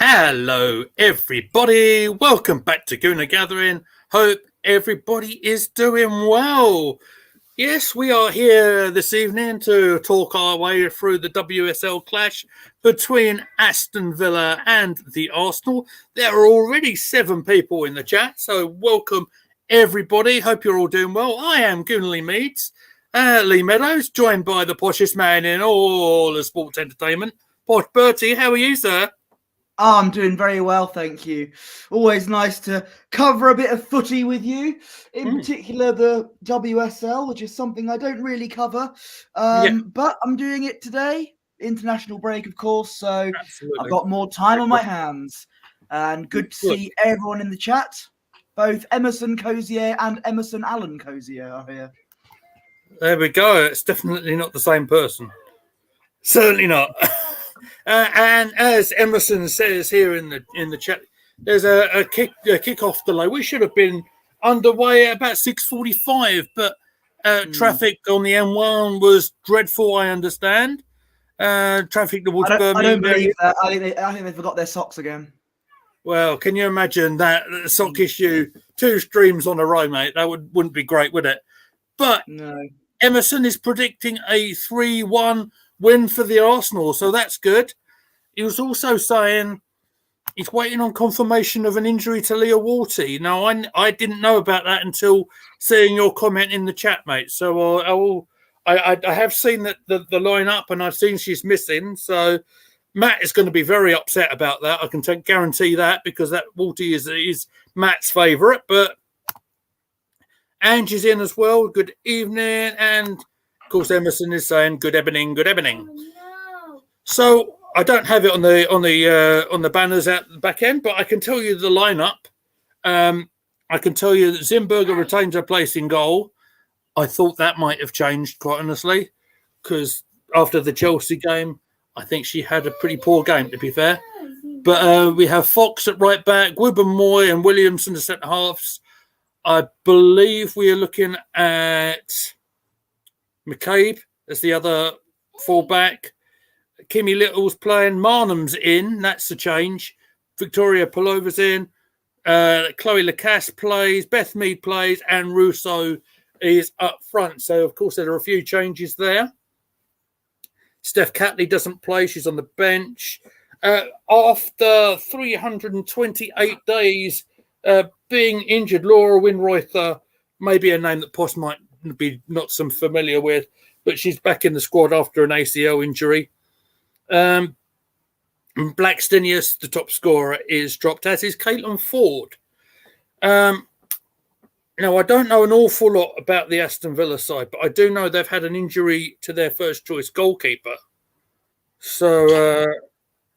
Hello, everybody. Welcome back to Gooner Gathering. Hope everybody is doing well. Yes, we are here this evening to talk our way through the WSL clash between Aston Villa and the Arsenal. There are already 7 people in the chat, so welcome everybody. Hope you're all doing well. I am Goonerly Meads, Lee Meadows, joined by the poshest man in all of sports entertainment, Posh Bertie. How are you, sir? Oh, I'm doing very well, thank you. Always nice to cover a bit of footy with you, in particular the WSL, which is something I don't really cover. But I'm doing it today. International break, of course, so Absolutely. I've got more time on my hands. And good to see everyone in the chat. Both Emerson Cozier and Emerson Allen Cozier are here. There we go. It's definitely not the same person. Certainly not. And as Emerson says here in the chat, there's a kick-off delay. We should have been underway at about 6:45, but traffic on the M1 was dreadful, I understand. Traffic towards Birmingham. I don't believe that. I think they forgot their socks again. Well, can you imagine that sock issue 2 streams on a row, mate? That wouldn't be great, would it? But no. Emerson is predicting a 3-1 win for the Arsenal, so that's good. He was also saying he's waiting on confirmation of an injury to Leah Walty. Now, I didn't know about that until seeing your comment in the chat, mate. So I have seen that the lineup, and I've seen she's missing. So Matt is going to be very upset about that. I can guarantee that, because that Walty is Matt's favourite. But Angie's in as well. Good evening, and of course Emerson is saying good evening, good evening. Oh, no. So I don't have it on the banners at the back end, but I can tell you the lineup. I can tell you that Zimberger retains her place in goal. I thought that might have changed, quite honestly, because after the Chelsea game, I think she had a pretty poor game, to be fair. But we have Fox at right back, Wibben-Moy and Williamson as centre halves. I believe we are looking at McCabe as the other fullback. Kimmy Little's playing. Marnham's in. That's the change. Victoria Palova's in. Chloe Lacasse plays. Beth Mead plays. And Russo is up front. So, of course, there are a few changes there. Steph Catley doesn't play. She's on the bench. After 328 days being injured, Laura Winreuther may be a name that Posh might be not some familiar with, but she's back in the squad after an ACL injury. Blackstenius, the top scorer, is dropped, as is Caitlin Ford. Now, I don't know an awful lot about the Aston Villa side, but I do know they've had an injury to their first choice goalkeeper. So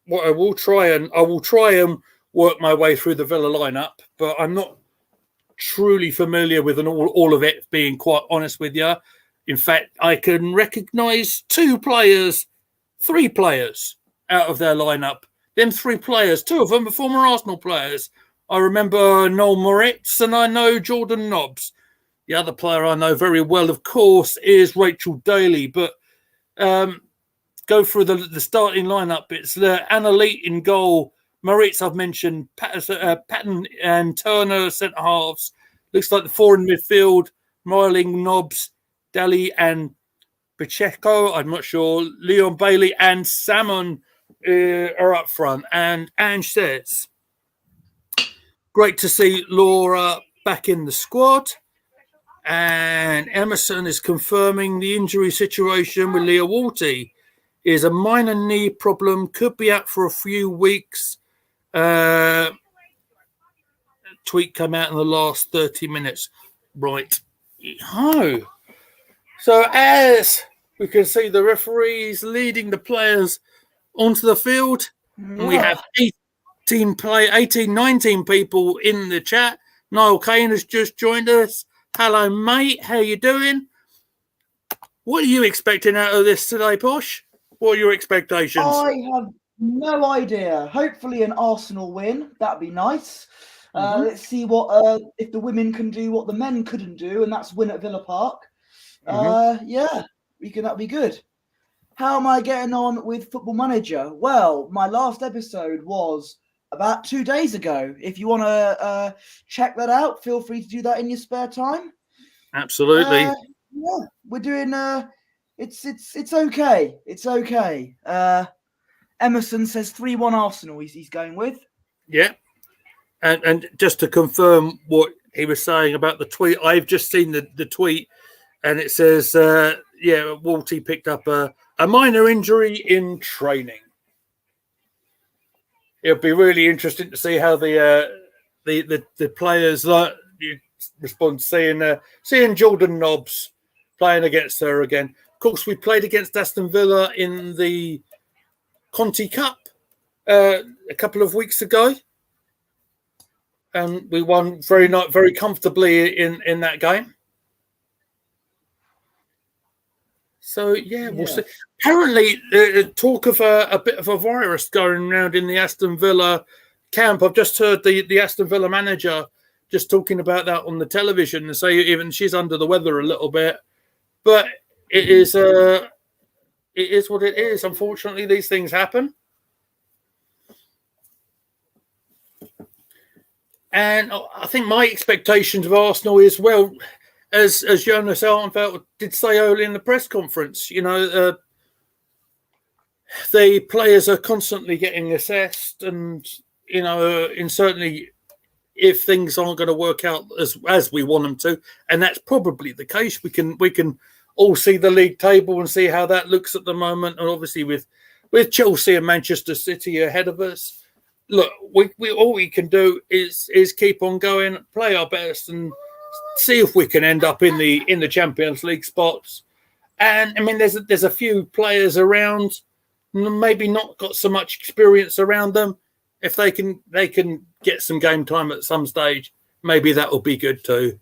what I will try and work my way through the Villa lineup, but I'm not truly familiar with all of it, being quite honest with you. In fact, I can recognise 3 players out of their lineup. Them 3 players, 2 of them are former Arsenal players. I remember Noel Moritz and I know Jordan Nobbs. The other player I know very well, of course, is Rachel Daly. But go through the starting lineup. It's Anna Leet in goal. Moritz, I've mentioned. Patton and Turner centre halves. Looks like the 4 in midfield. Moiling, Nobbs, Daly and Pacheco, I'm not sure. Leon Bailey and Salmon are up front. And Ange says, great to see Laura back in the squad. And Emerson is confirming the injury situation with Leah Walty is a minor knee problem, could be out for a few weeks. Tweet came out in the last 30 minutes. Right. Oh. So as we can see, the referees leading the players onto the field. We have 19 people in the chat. Niall Kane has just joined us. Hello, mate. How you doing? What are you expecting out of this today, Posh? What are your expectations? I have no idea. Hopefully an Arsenal win. That'd be nice. Let's see what if the women can do what the men couldn't do, and that's win at Villa Park. Yeah, that'd be good. How am I getting on with Football Manager? Well, my last episode was about 2 days ago. If you want to check that out, feel free to do that in your spare time. Absolutely. Yeah, we're doing. It's okay. It's okay. Emerson says 3-1 Arsenal. He's going with. Yeah, and just to confirm what he was saying about the tweet, I've just seen the tweet, and it says, Walty picked up a minor injury in training. It'll be really interesting to see how the players respond, seeing Jordan Nobbs playing against her again. Of course, we played against Aston Villa in the Conti Cup a couple of weeks ago, and we won very comfortably in that game. So we'll see. Apparently, talk of a bit of a virus going around in the Aston Villa camp. I've just heard the Aston Villa manager just talking about that on the television and say even she's under the weather a little bit. But it is what it is. Unfortunately, these things happen. And I think my expectations of Arsenal is, well, as Jonas Altenfeld did say earlier in the press conference, the players are constantly getting assessed, and and certainly if things aren't going to work out as we want them to, and that's probably the case, we can all see the league table and see how that looks at the moment, and obviously with Chelsea and Manchester City ahead of us. Look, we all we can do is keep on going, play our best, and see if we can end up in the Champions League spots. And I mean, there's a few players around, maybe not got so much experience around them. If they can get some game time at some stage, maybe that will be good too.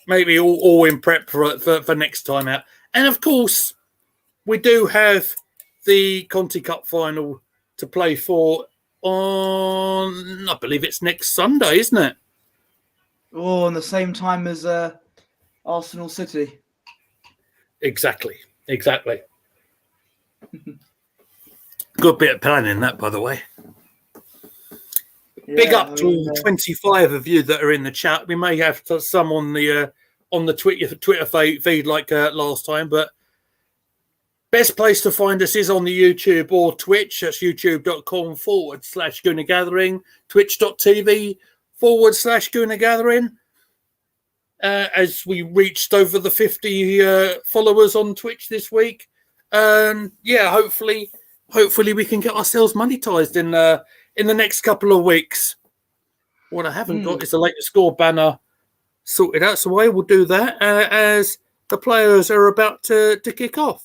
Maybe all in prep for next time out. And of course, we do have the Conti Cup final to play for on, I believe it's next Sunday, isn't it? Oh, on the same time as Arsenal City. Exactly. Good bit of planning that, by the way. Yeah, big up to 25 of you that are in the chat. We may have some on the Twitter feed like last time, but best place to find us is on the YouTube or Twitch. That's youtube.com/Gooner Gathering, twitch.tv/Gooner Gathering. As we reached over the 50 followers on Twitch this week, hopefully we can get ourselves monetized in the next couple of weeks. What I haven't got is the latest score banner sorted out, so I will do that as the players are about to kick off.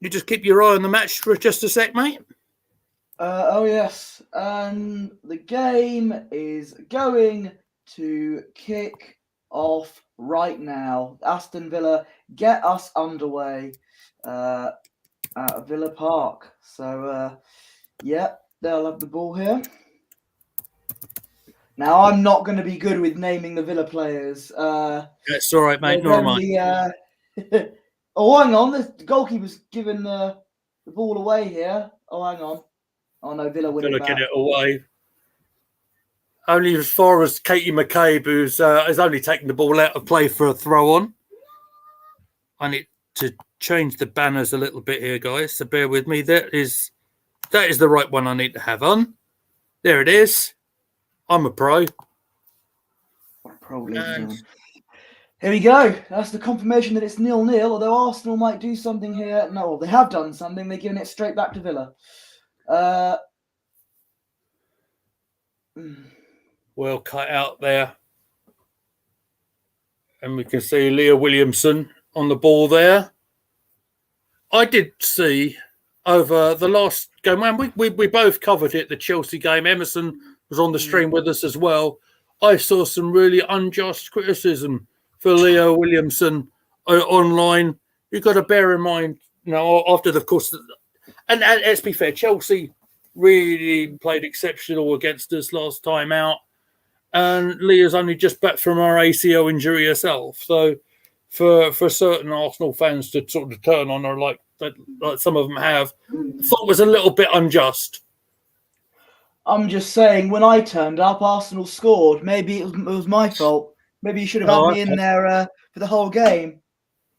You just keep your eye on the match for just a sec, mate. Oh yes, and the game is going to kick off right now. Aston Villa get us underway at Villa Park. So they'll have the ball here. Now I'm not going to be good with naming the Villa players. That's all right, mate. Nor am I. Oh, hang on. The goalkeeper's given the ball away here. Oh, hang on. Oh, no, Villa win it back. Get it away. Only as far as Katie McCabe, who's has only taken the ball out of play for a throw on. I need to change the banners a little bit here, guys, so bear with me. That is the right one I need to have on. There it is. I'm a pro. Probably. Here we go. That's the confirmation that it's 0-0, although Arsenal might do something here. No, they have done something. They're giving it straight back to Villa. Well cut out there. And we can see Leah Williamson on the ball there. I did see over the last game, man, we both covered it, the Chelsea game. Emerson was on the stream with us as well. I saw some really unjust criticism for Leah Williamson online. You've got to bear in mind, after the course, and let's be fair, Chelsea really played exceptional against us last time out, and Leah's only just back from her ACL injury herself. So for certain Arsenal fans to sort of turn on her like some of them have, I thought was a little bit unjust. I'm just saying, when I turned up, Arsenal scored. Maybe it was my fault. Maybe you should have had me in there for the whole game.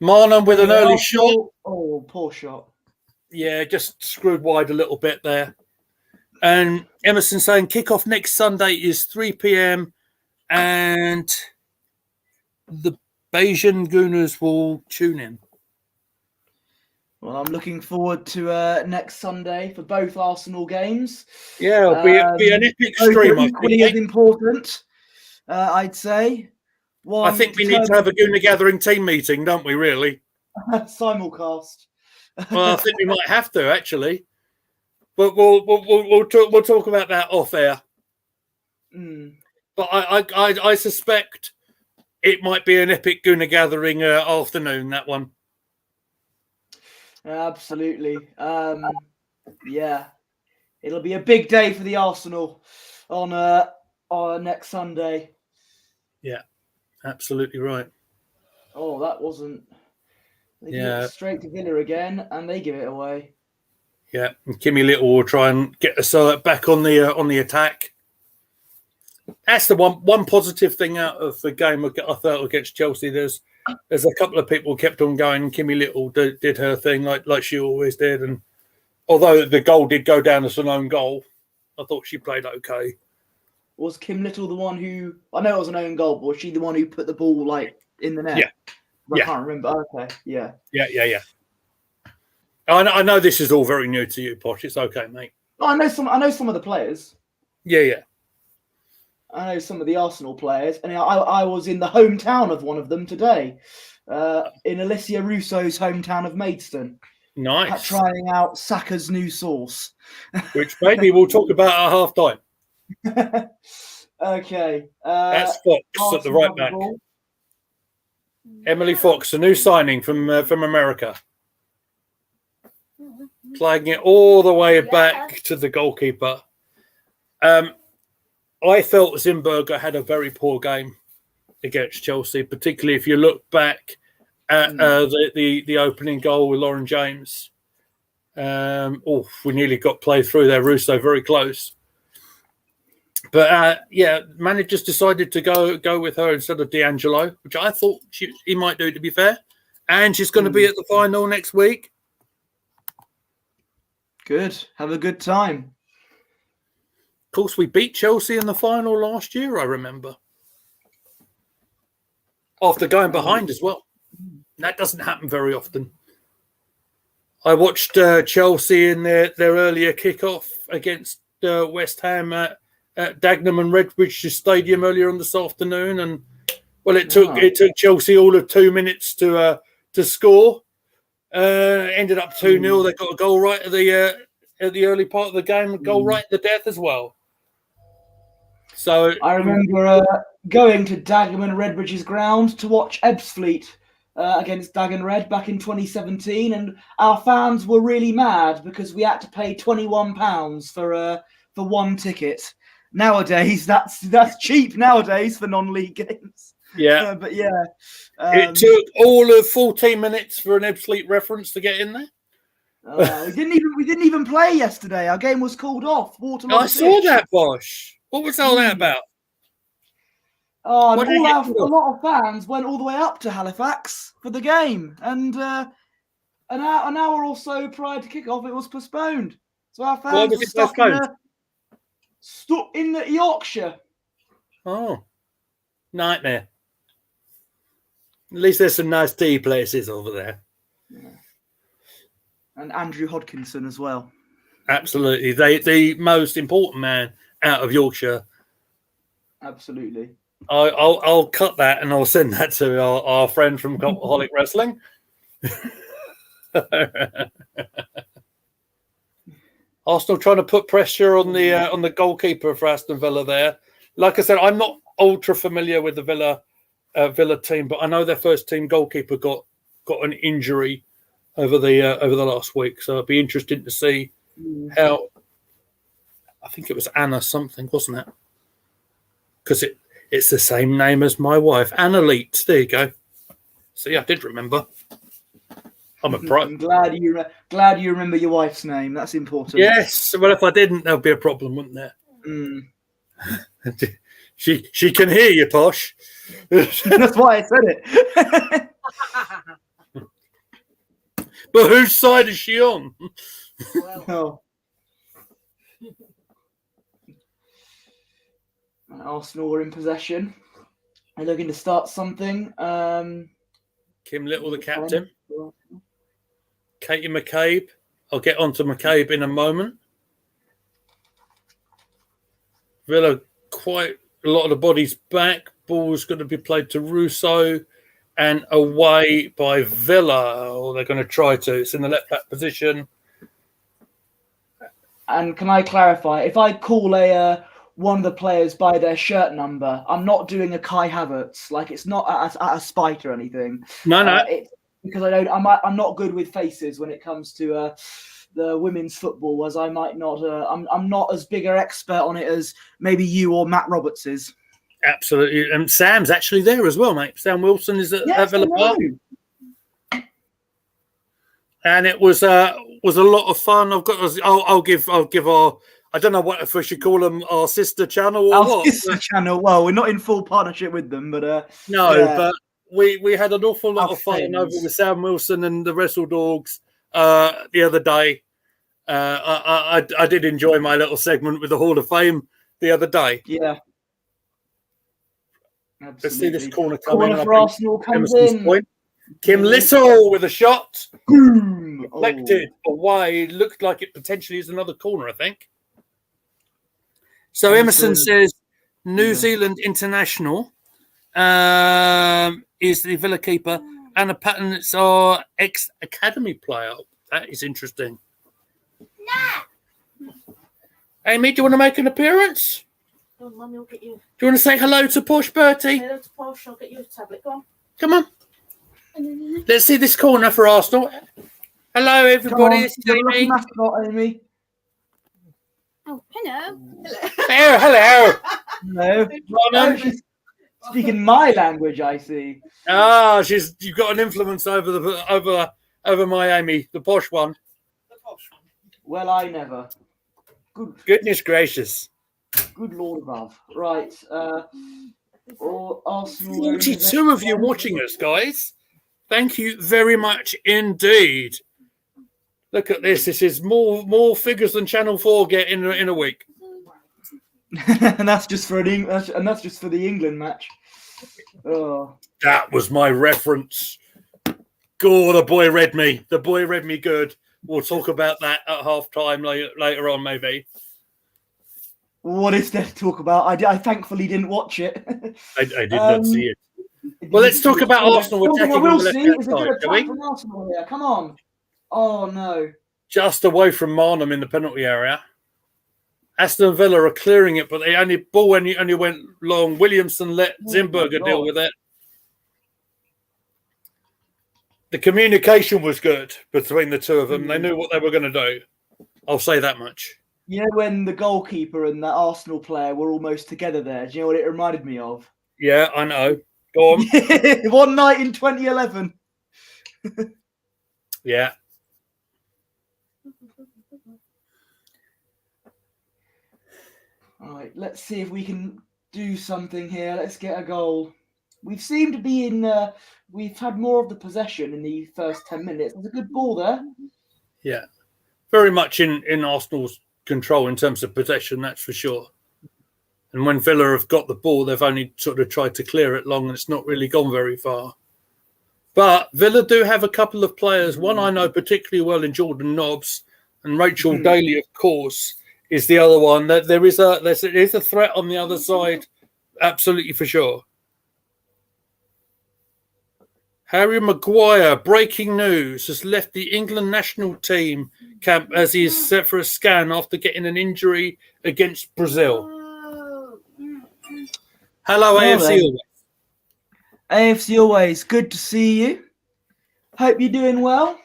Marnham with an Anyway, early Arsenal, shot. Oh, poor shot. Yeah, just screwed wide a little bit there. And Emerson saying kickoff next Sunday is 3 p.m. and the Bayesian Gooners will tune in. Well, I'm looking forward to next Sunday for both Arsenal games. Yeah, it'll be an epic stream. Both are equally as important, I'd say. I think we need to have a Gooner Gathering team meeting, don't we, really? Simulcast. Well, I think we might have to, actually. But we'll talk about that off air. Mm. But I suspect it might be an epic Gooner Gathering afternoon, that one. Absolutely. Yeah. It'll be a big day for the Arsenal on next Sunday. Yeah, absolutely right. Oh, that wasn't... They give it straight to Villa again, and they give it away. Yeah, and Kimmy Little will try and get us back on the attack. That's the one positive thing out of the game I felt against Chelsea. There's a couple of people kept on going. Kimmy Little did her thing like she always did, and although the goal did go down as an own goal, I thought she played okay. Was Kim Little the one who... I know it was an own goal, but was she the one who put the ball in the net? Yeah. I can't remember. Okay, yeah. Yeah. I know this is all very new to you, Posh. It's okay, mate. Oh, I know some of the players. Yeah. I know some of the Arsenal players, and I was in the hometown of one of them today, in Alicia Russo's hometown of Maidstone. Nice. Trying out Saka's new sauce. Which maybe we'll talk about at half time. Okay. That's Fox at the right back. Emily Fox, a new signing from America. Playing it all the way back to the goalkeeper. I felt Zimberger had a very poor game against Chelsea, particularly if you look back at the opening goal with Lauren James. We nearly got played through there. Russo very close. But managers decided to go with her instead of D'Angelo, which I thought he might do, to be fair. And she's going to be at the final next week. Good. Have a good time. Of course, we beat Chelsea in the final last year, I remember. After going behind as well. That doesn't happen very often. I watched Chelsea in their earlier kickoff against West Ham at Dagenham and Redbridge Stadium earlier on this afternoon, and it took Chelsea all of 2 minutes to score. Ended up 2-0. They got a goal right at the early part of the game, a goal right at the death as well. So I remember going to Dagenham and Redbridge's ground to watch Ebbsfleet against Dagenham Red back in 2017, and our fans were really mad because we had to pay £21 for one ticket. Nowadays, that's cheap nowadays for non-league games. Yeah, but yeah, it took all of 14 minutes for an Ebbsfleet reference to get in there. We didn't even play yesterday. Our game was called off. I saw that, Bosh. What was all that about? Oh, and a lot of fans went all the way up to Halifax for the game, and an hour or so prior to kick-off, it was postponed. So our fans were stuck in the Yorkshire. Oh, nightmare. At least there's some nice tea places over there. Yeah. And Andrew Hodkinson as well. Absolutely. The most important man out of Yorkshire. Absolutely. I'll cut that and I'll send that to our friend from Cultaholic Wrestling. Arsenal trying to put pressure on the goalkeeper for Aston Villa there. Like I said, I'm not ultra familiar with the Villa team, but I know their first team goalkeeper got an injury over the last week, so it'd be interesting to see how. I think it was Anna something, wasn't it? Because it's the same name as my wife, Anna Leet. There you go. See, I did remember. I'm a pro. I'm glad you remember your wife's name. That's important. Yes. Well, if I didn't, there'd be a problem, wouldn't there? Mm. She can hear you, Posh. That's why I said it. But whose side is she on? Oh. Arsenal were in possession. They're looking to start something. Kim Little, the captain. Katie McCabe. I'll get on to McCabe in a moment. Villa, quite a lot of the bodies back. Ball's going to be played to Russo and away by Villa. Or they're going to try to. It's in the left back position. And can I clarify? If I call one of the players by their shirt number, I'm not doing a Kai Havertz. Like, it's not at a spite or anything. No. It's because I'm not good with faces when it comes to the women's football, as I might not. I'm not as big an expert on it as maybe you or Matt Roberts is. Absolutely, and Sam's actually there as well, mate. Sam Wilson is at Villa Park, and it was a lot of fun. I'll give our, I don't know what if we should call them, our sister channel or our what. Sister channel. Well, we're not in full partnership with them, but but we had an awful lot of fun over with Sam Wilson and the Wrestle Dogs the other day. I did enjoy my little segment with the Hall of Fame the other day. Yeah. Absolutely. Let's see this corner coming. Corner for Arsenal comes in. Point. Kim Little with a shot. Boom! Deflected away. Looked like it potentially is another corner, I think. So Emerson says New Zealand international is the Villa keeper. Anna Patton is our ex-academy player. That is interesting. Nah. Amy, do you want to make an appearance? Go on, Mummy, I'll get you. Do you want to say hello to Posh Bertie? Hello to Posh, I'll get you a tablet. Go on. Come on. Let's see this corner for Arsenal. Hello, everybody. This is Amy. Amy. Oh, hello. Hello. Hello. Oh, she's speaking my language, I see. Ah, you've got an influence over my Amy, the posh one. The posh one. Well, I never. Goodness gracious. Good Lord above. Right. Arsenal. 42 of you watching us, guys. Thank you very much indeed. Look at this. This is more figures than Channel 4 get in a week. And that's just for the England match. Oh. That was my reference. God, the boy read me. The boy read me good. We'll talk about that at half-time later on, maybe. What is there to talk about? I thankfully didn't watch it. I did not see it. Well, let's talk about Arsenal attacking on the left-hand side, shall we? From Arsenal here. Come on. Oh, no. Just away from Marnham in the penalty area. Aston Villa are clearing it, but they only went long. Williamson let Zimberger deal with it. The communication was good between the two of them. They knew what they were going to do. I'll say that much. You know when the goalkeeper and that Arsenal player were almost together there? Do you know what it reminded me of? Yeah, I know. Go on. One night in 2011. Yeah. All right, let's see if we can do something here. Let's get a goal. We've seemed to be in... we've had more of the possession in the first 10 minutes. There's a good ball there. Yeah. Very much in Arsenal's control in terms of possession, that's for sure. And when Villa have got the ball, they've only sort of tried to clear it long and it's not really gone very far. But Villa do have a couple of players. One I know particularly well in Jordan Nobbs, and Rachel Daly, of course, is the other one. There is a threat on the other side, absolutely for sure. Harry Maguire, breaking news, has left the England national team camp as he is set for a scan after getting an injury against Brazil. Hello, AFC Always. AFC Always, good to see you. Hope you're doing well.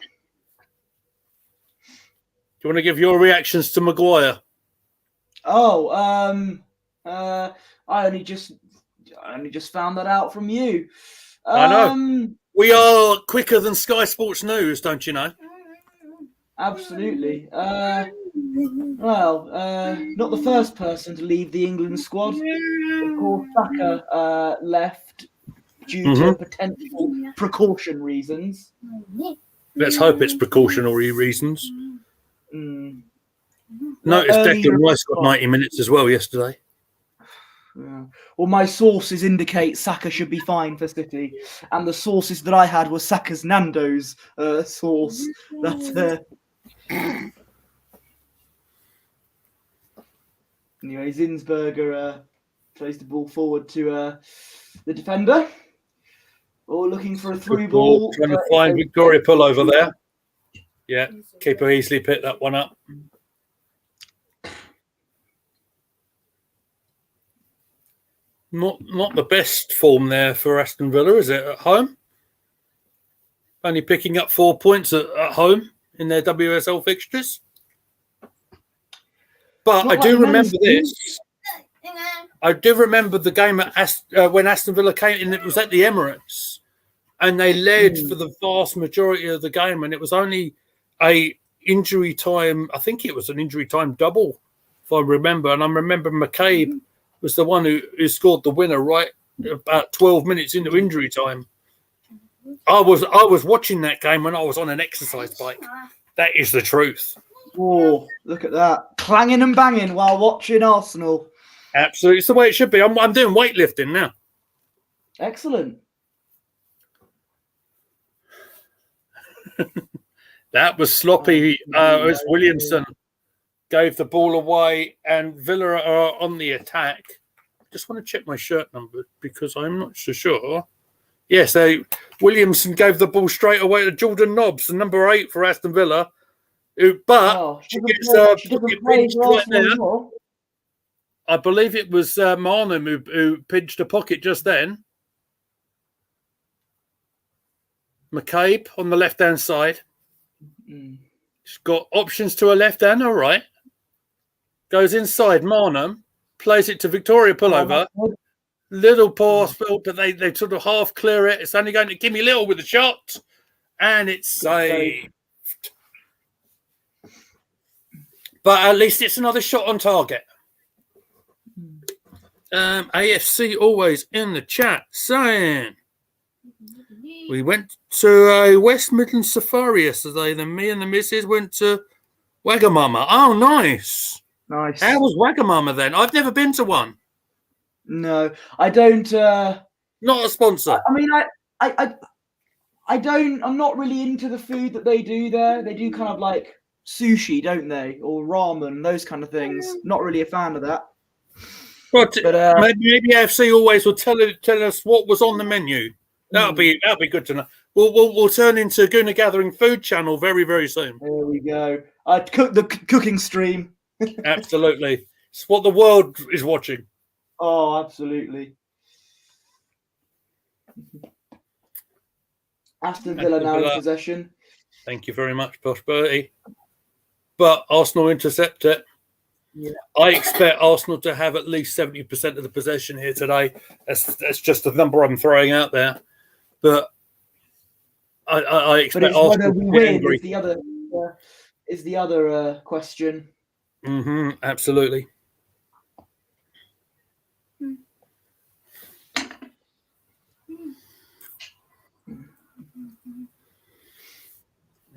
Do you want to give your reactions to Maguire? Oh, I only just found that out from you. I know. We are quicker than Sky Sports News, don't you know? Absolutely. Well, not the first person to leave the England squad. Of course, Saka left due to potential precaution reasons. Let's hope it's precautionary reasons. Mm. Notice Early Declan Rice got 90 minutes as well yesterday. Yeah. Well, my sources indicate Saka should be fine for City, and the sources that I had were Saka's Nando's source. Anyway, Zinsberger plays the ball forward to the defender. Or looking for a through ball. Trying to find Victoria Pullover there. Yeah, keeper easily picked that one up. Not the best form there for Aston Villa, is it, at home? Only picking up 4 points at home in their WSL fixtures. But I do remember this. I do remember the game at when Aston Villa came in. It was at the Emirates, and they led for the vast majority of the game, and it was only a injury time. I think it was an injury time double, if I remember. And I remember McCabe was the one who scored the winner right about 12 minutes into injury time. I was watching that game when I was on an exercise bike. That is the truth. Oh, look at that. Clanging and banging while watching Arsenal. Absolutely. It's the way it should be. I'm doing weightlifting now. Excellent. That was sloppy. As Williamson gave the ball away and Villa are on the attack. Just want to check my shirt number because I'm not so sure. Yes, Williamson gave the ball straight away to Jordan Nobbs, the number 8 for Aston Villa. She gets pinched right there. I believe it was Marnham who pinched a pocket just then. McCabe on the left-hand side. She's got options to her left and her right. Goes inside Marnham, plays it to Victoria Pullover. Little pass, but they sort of half clear it. It's only going to Gimme Little with a shot. And it's saved. But at least it's another shot on target. AFC always in the chat saying we went to a West Midlands safari yesterday. Then me and the missus went to Wagamama. Oh, nice. Nice. How was Wagamama then? I've never been to one. No, I don't. Not a sponsor. I mean, I don't. I'm not really into the food that they do there. They do kind of like sushi, don't they, or ramen, those kind of things. Not really a fan of that. But maybe AFC always will tell us what was on the menu. That'll be good to know. We'll turn into Gooner Gathering Food Channel very, very soon. There we go. The cooking stream. Absolutely, it's what the world is watching. Oh, absolutely. Aston Villa now in possession. Thank you very much, Posh Bertie. But Arsenal intercept it. Yeah. I expect Arsenal to have at least 70% of the possession here today. That's just the number I'm throwing out there. But I expect Arsenal to win is the other question. Absolutely.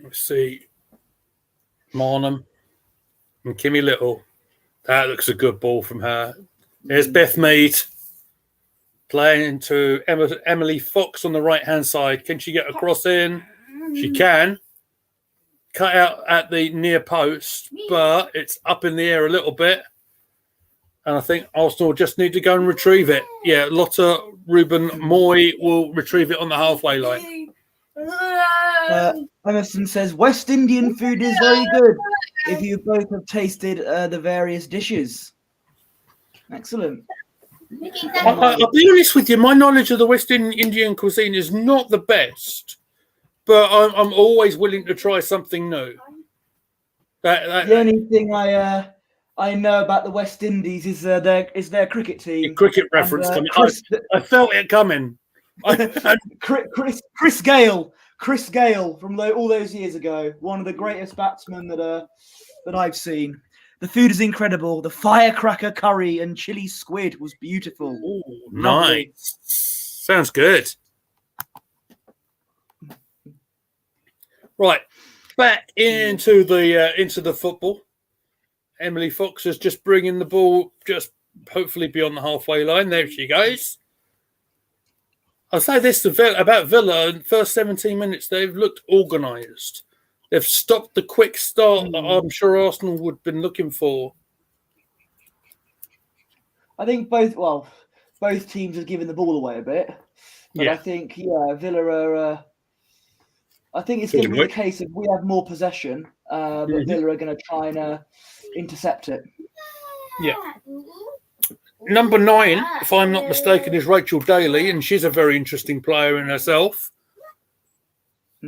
Let's see. Marnham and Gimme Little. That looks a good ball from her. There's Beth Mead playing to Emily Fox on the right-hand side. Can she get across in? She can. Cut out at the near post, but it's up in the air a little bit. And I think Arsenal just need to go and retrieve it. Yeah, Lotta Ruben Moy will retrieve it on the halfway line. Emerson says West Indian food is very good if you both have tasted the various dishes. Excellent. I'll be honest with you, my knowledge of the West Indian cuisine is not the best, but I'm always willing to try something new. The only thing I know about the West Indies is their cricket team. Your cricket reference coming. I felt it coming. Chris Gale Chris Gale from all those years ago. One of the greatest batsmen that I've seen. The food is incredible. The firecracker curry and chili squid was beautiful. Ooh, Lovely. nice. Sounds good. Right, back into the football. Emily Fox is just bringing the ball just hopefully beyond the halfway line. There she goes. I'll say this about Villa. In the first 17 minutes, they've looked organised. They've stopped the quick start that I'm sure Arsenal would have been looking for. I think both teams have given the ball away a bit. But I think, Villa are... I think it's going to be the case of we have more possession, but Villa are going to try and intercept it. Yeah. Number 9, if I'm not mistaken, is Rachel Daly, and she's a very interesting player in herself. I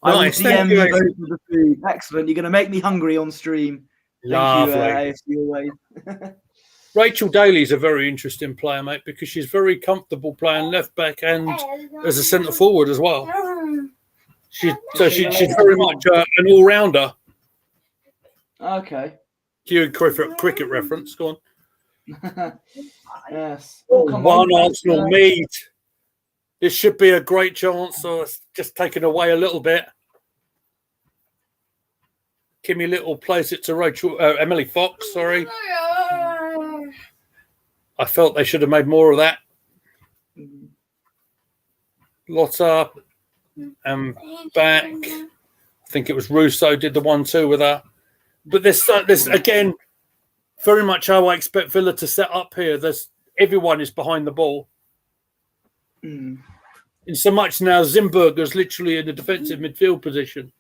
will DM you both for the food. Excellent. You're going to make me hungry on stream. Lovely. Thank you, AFC Always. Rachel Daly's a very interesting player, mate, because she's very comfortable playing left back and as a centre forward as well. She's very much an all-rounder. Okay. Cue cricket reference. Go on. Yes. One Arsenal meet. This should be a great chance. So it's just taken away a little bit. Kimmy Little plays it to Emily Fox. Sorry. I felt they should have made more of that. Lotta and back. I think it was Russo did the 1-2 with her. But this again, very much how I expect Villa to set up here. Everyone is behind the ball. In so much now, Zimberger's literally in a defensive midfield position.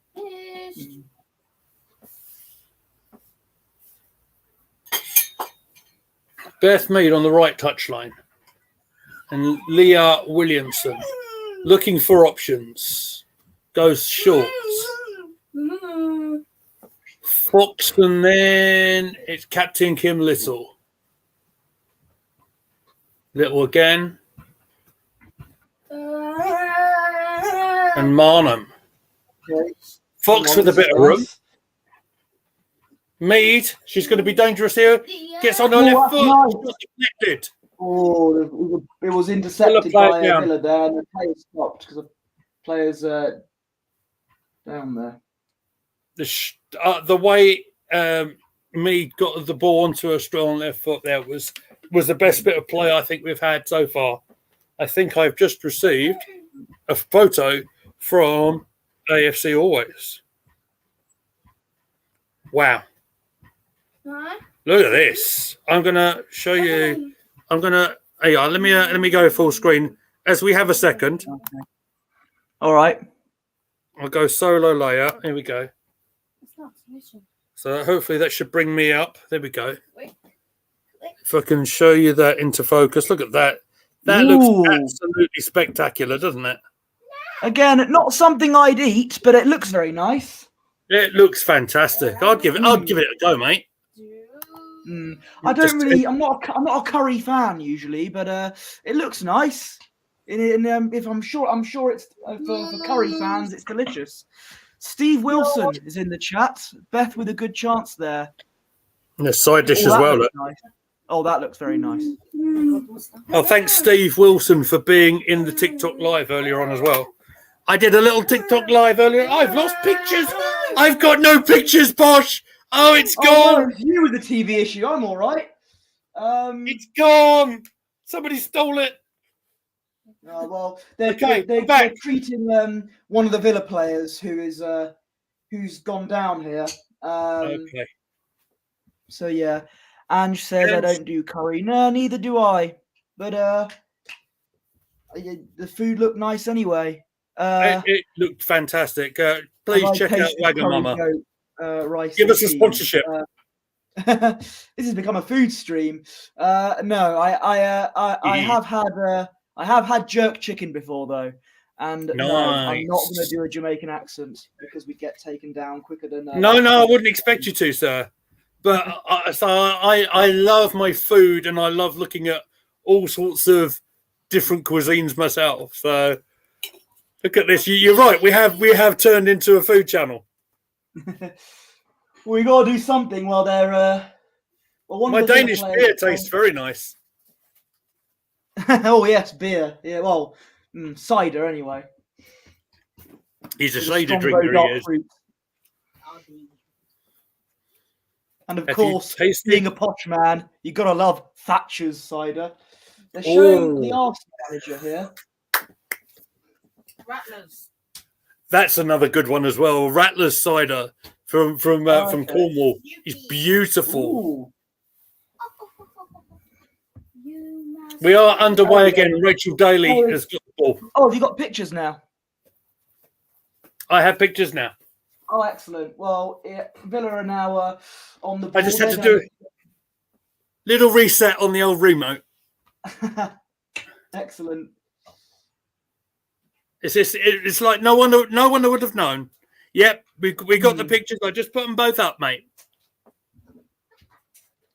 Beth Mead on the right touchline. And Leah Williamson looking for options. Goes short. Fox, and then it's Captain Kim Little. Little again. And Marnham. Fox with a bit of room. Mead, she's going to be dangerous here. Gets on her left foot. Nice. Deflected. Oh, it was intercepted by Villa there, and the play stopped because the players down there. The way Mead got the ball onto her strong left foot there was the best bit of play I think we've had so far. I think I've just received a photo from AFC Always. Wow. Look at this. I'm going to show you. Let me go full screen as we have a second. Okay. All right. I'll go solo layer. Here we go. So hopefully that should bring me up. There we go. If I can show you that into focus. Look at that. That looks absolutely spectacular, doesn't it? Again, not something I'd eat, but it looks very nice. It looks fantastic. I'd give it a go, mate. I don't really. I'm not a curry fan usually, but it looks nice. If I'm sure it's for curry fans, it's delicious. Steve Wilson is in the chat. Beth with a good chance there. And a side dish as well. Look. Nice. Oh, that looks very nice. Oh, thanks, Steve Wilson, for being in the TikTok live earlier on as well. I did a little TikTok live earlier. I've lost pictures. I've got no pictures, Posh. Oh, it's gone. No, it's you with the TV issue. I'm all right. It's gone. Somebody stole it. Oh, well, they're treating one of the Villa players who's gone down here. Okay. So yeah, Ange says I don't do curry. No, neither do I. But the food looked nice anyway. It looked fantastic. Please check out Wagamama. Give us a sponsorship. This has become a food stream. No, I have had jerk chicken before though, and nice. No, I'm not going to do a Jamaican accent because we get taken down quicker than. No, I wouldn't expect you to, sir. But I love my food, and I love looking at all sorts of different cuisines myself. So Look at this. You're right. We have turned into a food channel. We got to do something while they're. One My of the Villa Danish players- beer tastes very nice. Oh yes, beer. Yeah, well, cider anyway. He's a With cider strong drinker, he dark is. fruit. And of Have you course, tasted- being a posh man, you gotta love Thatcher's cider. They're showing the Arsenal manager here. Rattlers. That's another good one as well. Rattler's cider from Okay. Cornwall. It's beautiful. Ooh. We are underway again. Rachel Daly has got the ball. Oh, have you got pictures now? I have pictures now. Oh, excellent. Well, Villa are now on the ball. I just had to do a little reset on the old remote. Excellent. It's like no one would have known. Yep, we got the pictures. I just put them both up, mate.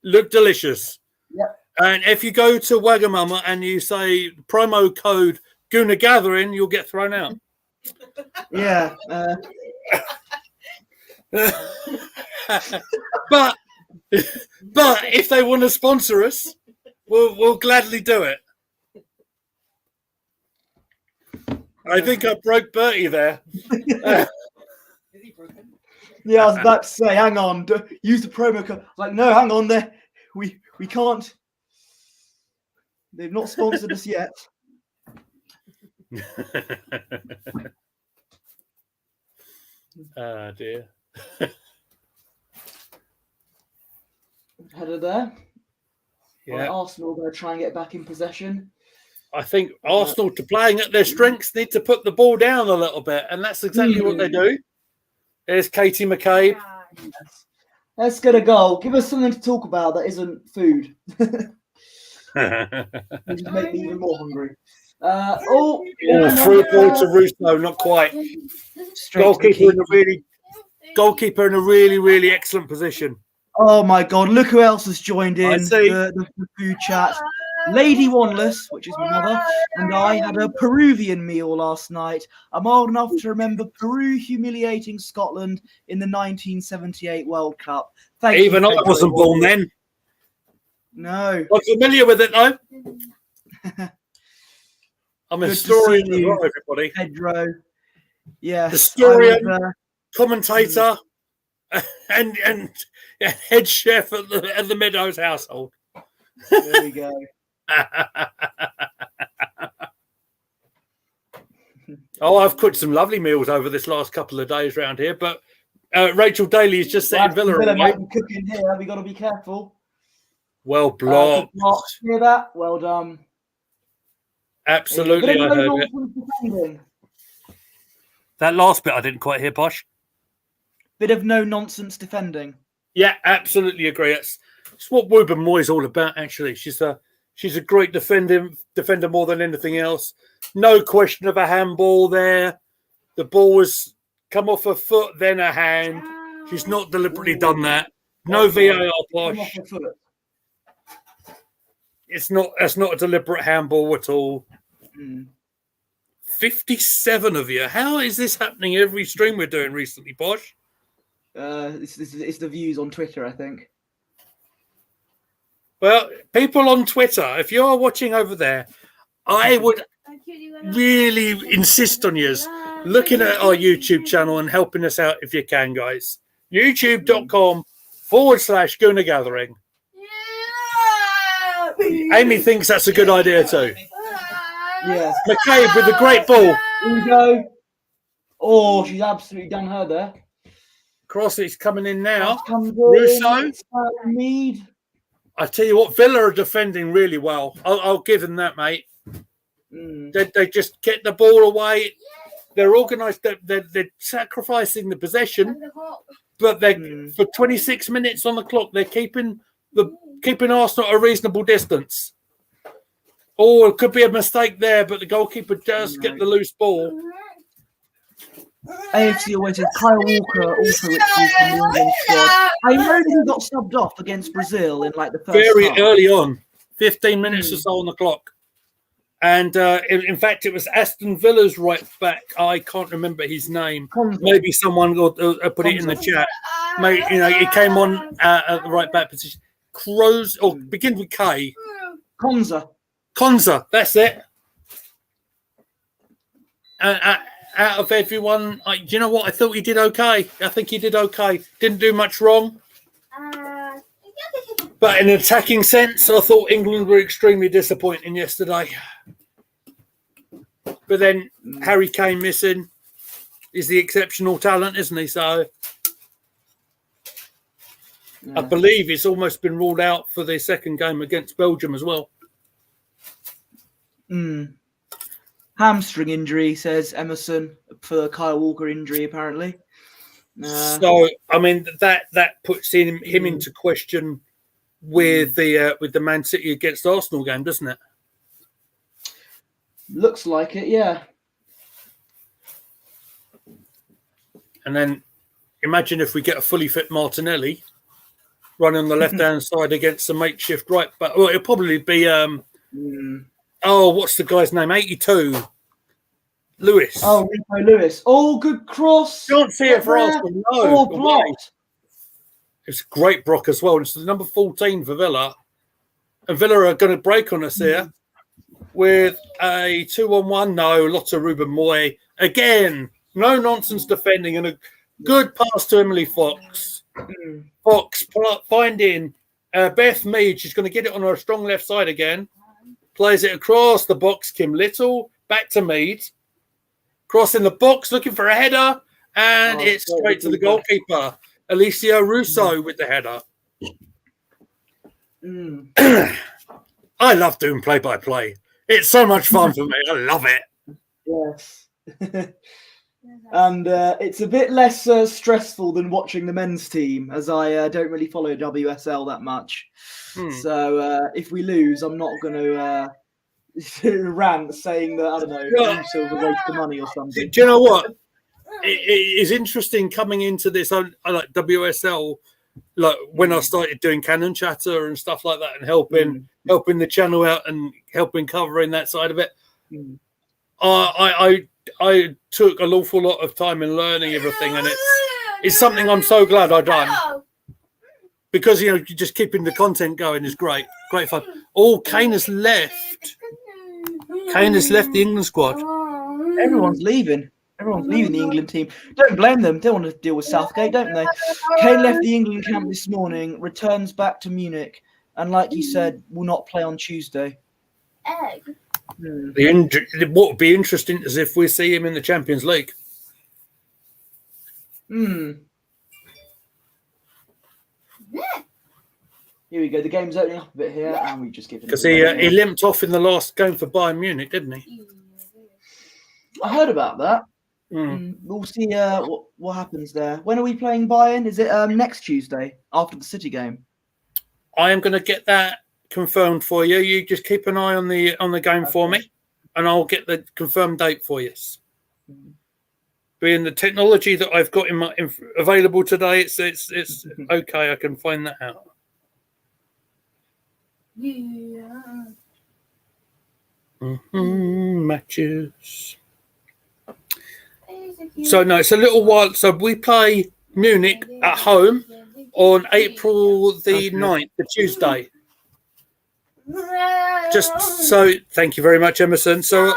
Look delicious. Yep. And if you go to Wagamama and you say promo code Gooner Gathering, you'll get thrown out. Yeah. But if they want to sponsor us, we'll gladly do it. I think I broke Bertie there. Yeah, I was about to say, hang on, use the promo code. I was like, no, hang on there. We can't. They've not sponsored us yet. Oh dear. Header there. Yeah. Right, Arsenal are going to try and get back in possession. I think Arsenal, to playing at their strengths, need to put the ball down a little bit, and that's exactly what they do. There's Katie McCabe. Yes. Let's get a goal. Give us something to talk about that isn't food. Which just make me even more hungry. Through ball to Russo, not quite. Goalkeeper in a really, really excellent position. Oh my God! Look who else has joined in I see. the food chat. Lady Wanless, which is my mother, and I had a Peruvian meal last night. I'm old enough to remember Peru humiliating Scotland in the 1978 World Cup. Thank Even you, I wasn't born then. No. I'm familiar with it though. I'm a Good to historian see as you, well, everybody. Pedro. Yes. Historian, commentator, and head chef at the Meadows household. There we go. Oh, I've cooked some lovely meals over this last couple of days around here, but Rachel Daly is just setting Villa away. might be cooking here. We got to be careful. Well blocked. Hear that? Well done. Absolutely, I heard it. That last bit I didn't quite hear, Posh. Bit of no nonsense defending. Yeah, absolutely agree. It's what Ruben Moy's all about. Actually, she's a great defender more than anything else. No question of a handball there. The ball was come off her foot, then a hand. She's not deliberately done that. No VAR, Posh. That's not a deliberate handball at all. 57 of you. How is this happening every stream we're doing recently, Posh? It's the views on Twitter, I think. Well, people on Twitter, if you are watching over there, I would really insist on you looking at our YouTube channel and helping us out if you can, guys. YouTube.com/Gooner Gathering. Amy thinks that's a good idea too. Yeah. McCabe with a great ball. Here we go. Oh, she's absolutely done her there. Cross is coming in now. Russo. Mead. I tell you what, Villa are defending really well. I'll give them that, mate. They just get the ball away. They're organised. They're sacrificing the possession, but they for 26 minutes on the clock, they're keeping Arsenal at a reasonable distance. Oh, it could be a mistake there, but the goalkeeper does get the loose ball. AFC away to Kyle Walker, also excused from the England squad. I know that he got subbed off against Brazil in like the first Very half. early on, 15 minutes or so on the clock. And in fact, it was Aston Villa's right back. I can't remember his name. Konza. Maybe someone will put it in the chat. Maybe, he came on at the right back position. Crows, or begins with K. Konza. Konza, that's it. Out of everyone, do you know what? I thought he did okay. I think he did okay. Didn't do much wrong. But in an attacking sense, I thought England were extremely disappointing yesterday. But then Harry Kane missing is the exceptional talent, isn't he? So I believe it's almost been ruled out for the second game against Belgium as well. Hamstring injury, says Emerson, for Kyle Walker injury, apparently. So, I mean, that puts him into question with the Man City against Arsenal game, doesn't it? Looks like it, yeah. And then imagine if we get a fully fit Martinelli running on the left-hand side against a makeshift right back. Well, it'll probably be, what's the guy's name? 82. Lewis. Oh, Rico Lewis. Oh, good cross. Can't see it for Arsenal. No. Oh, blocked. It's a great Brock as well. It's the number 14 for Villa. And Villa are going to break on us here with a 2-on-1. No, lots of Ruben Moy. Again, no nonsense defending and a good pass to Emily Fox. Fox finding Beth Mead. She's going to get it on her strong left side again. Plays it across the box. Kim Little. Back to Mead. Crossing the box, looking for a header. And it's straight to the goalkeeper. Alicia Russo with the header. I love doing play-by-play. It's so much fun for me. I love it. Yes. And it's a bit less stressful than watching the men's team, as I don't really follow WSL that much. So if we lose, I'm not going to rant saying that, I don't know, Russo's a waste of money or something. Do you know what? It is interesting coming into this. I like WSL, like when I started doing Cannon Chatter and stuff like that, and helping the channel out and helping covering that side of it. I took an awful lot of time in learning everything, and it's something I'm so glad I done, because just keeping the content going is great fun. Oh, Kane has left. Kane has left the England squad. Everyone's leaving. Everyone's leaving the England team. Don't blame them. They want to deal with Southgate, don't they? Kane left the England camp this morning, returns back to Munich, and like you said, will not play on Tuesday. What would be interesting is if we see him in the Champions League. Here we go. The game's opening up a bit here, and we just give it. Because he limped off in the last game for Bayern Munich, didn't he? I heard about that. We'll see what happens there. When are we playing Bayern? Is it next Tuesday after the City game? I am going to get that confirmed for you. You just keep an eye on the game for me, and I'll get the confirmed date for you. Being the technology that I've got available today, it's okay. I can find that out. Matches. So no, it's a little while. So we play Munich at home on April the 9th, the Tuesday. Just so, thank you very much, Emerson. So,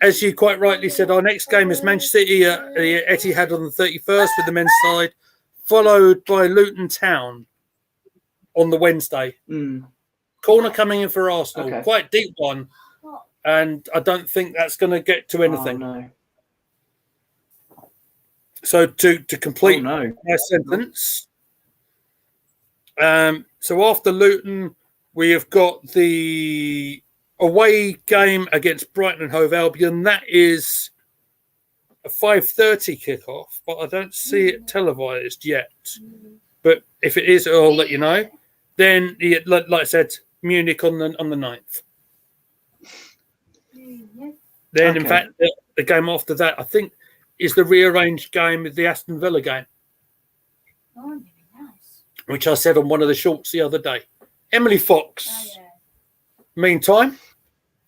as you quite rightly said, our next game is Manchester City at the Etihad on the 31st with the men's side, followed by Luton Town on the Wednesday. Corner coming in for Arsenal, quite deep one, and I don't think that's going to get to anything. Oh, no. So to complete my sentence, so after Luton, we have got the away game against Brighton and Hove Albion. That is a 5:30 kickoff, but I don't see it televised yet. But if it is, I'll let you know. Then, like I said, Munich on the 9th. Then, in fact, the game after that, I think, is the rearranged game with the Aston Villa game. Oh, nice. Which I said on one of the shorts the other day. Emily Fox. Meantime,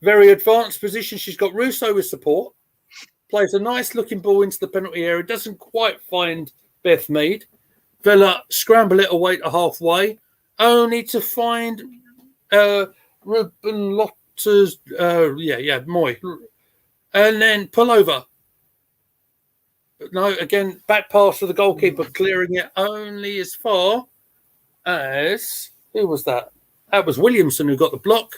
Very advanced position. She's got Russo with support. Plays a nice looking ball into the penalty area. Doesn't quite find Beth Mead. Villa scramble it away to halfway, only to find Ruben Lotter's, Moy. And then pull over. But no, again, back pass for the goalkeeper, clearing it only as far as, who was that? That was Williamson who got the block.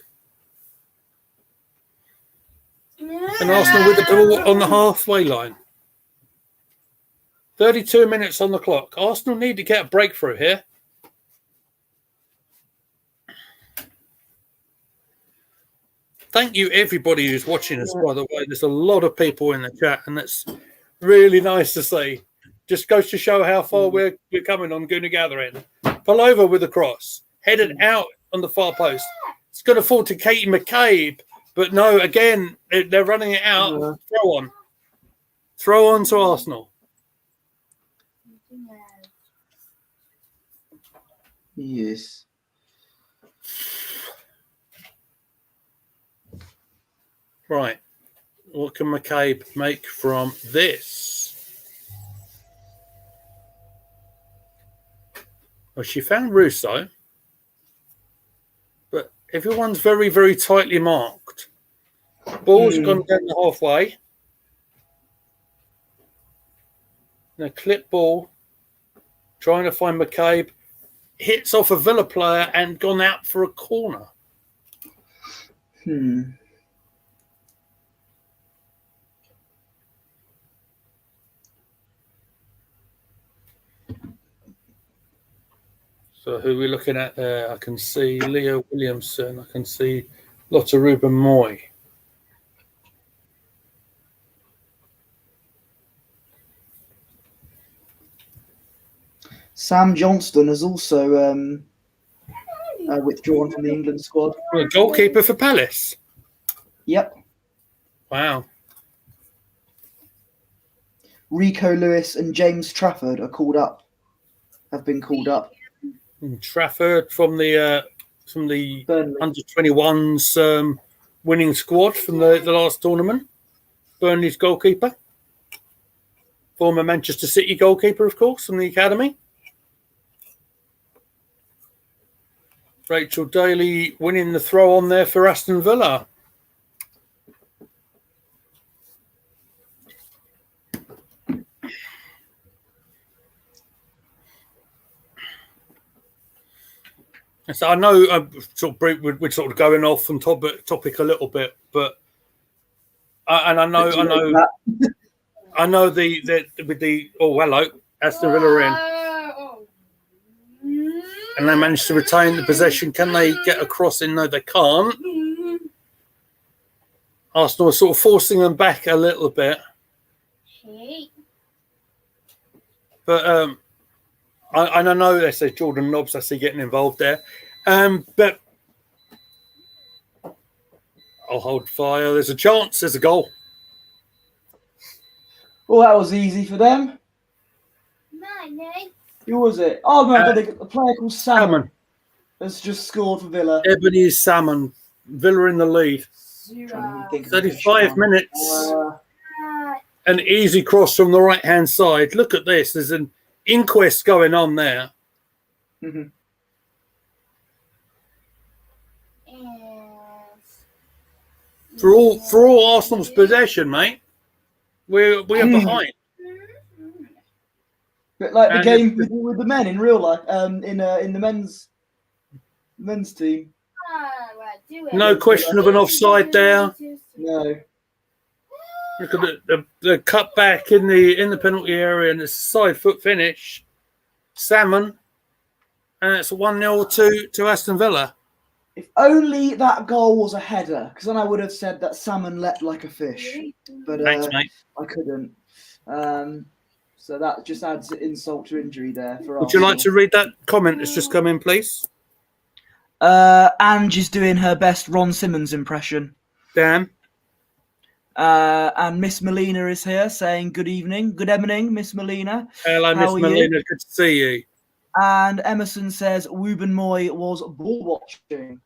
And Arsenal with the ball on the halfway line. 32 minutes on the clock. Arsenal need to get a breakthrough here. Thank you, everybody who's watching us, by the way. There's a lot of people in the chat, and that's really nice to see. Just goes to show how far we're coming on Gooner Gathering. Pull over with a cross. Headed out on the far post. It's going to fall to Katie McCabe. But no, again, they're running it out. Throw on. Throw on to Arsenal. Yes. Right. What can McCabe make from this? Well, she found Russo. But everyone's very, very tightly marked. Ball's gone down the halfway. A clip ball. Trying to find McCabe. Hits off a Villa player and gone out for a corner. So who are we looking at there? I can see Leo Williamson. I can see Lotta Ruben Moy. Sam Johnston has also withdrawn from the England squad. Well, goalkeeper for Palace. Yep. Wow. Rico Lewis and James Trafford are called up. Have been called up. Trafford from the Burnley. under 21s winning squad from the last tournament. Burnley's goalkeeper. Former Manchester City goalkeeper, of course, from the academy. Rachel Daly winning the throw on there for Aston Villa. So I know we're sort of going off on topic a little bit, but I know hello, Aston Villa are in, and they managed to retain the possession. Can they get a cross in? No, they can't. Arsenal are sort of forcing them back a little bit, but I know they say Jordan Nobbs, I see getting involved there. But I'll hold fire. There's a chance. There's a goal. Well, that was easy for them. Who was it? Oh, no, a player called Salmon has just scored for Villa. Ebony Salmon. Villa in the lead. 35 minutes. An easy cross from the right-hand side. Look at this. There's an inquest going on there. For all Arsenal's possession, mate, we are behind. Bit like the game with the men in real life, in the men's team. No question of an offside there. No. Look at the cut back in the penalty area and it's a side foot finish. Salmon. And it's 1-0 to Aston Villa. If only that goal was a header, because then I would have said that Salmon leapt like a fish. But thanks, mate. I couldn't. So that just adds insult to injury there for Would you like to read that comment that's just come in, please? Ange is doing her best Ron Simmons impression. Dan. And Miss Molina is here saying good evening. Good evening, Miss Molina. Hello, Miss Molina. Good to see you. And Emerson says Ruben Moy was ball watching.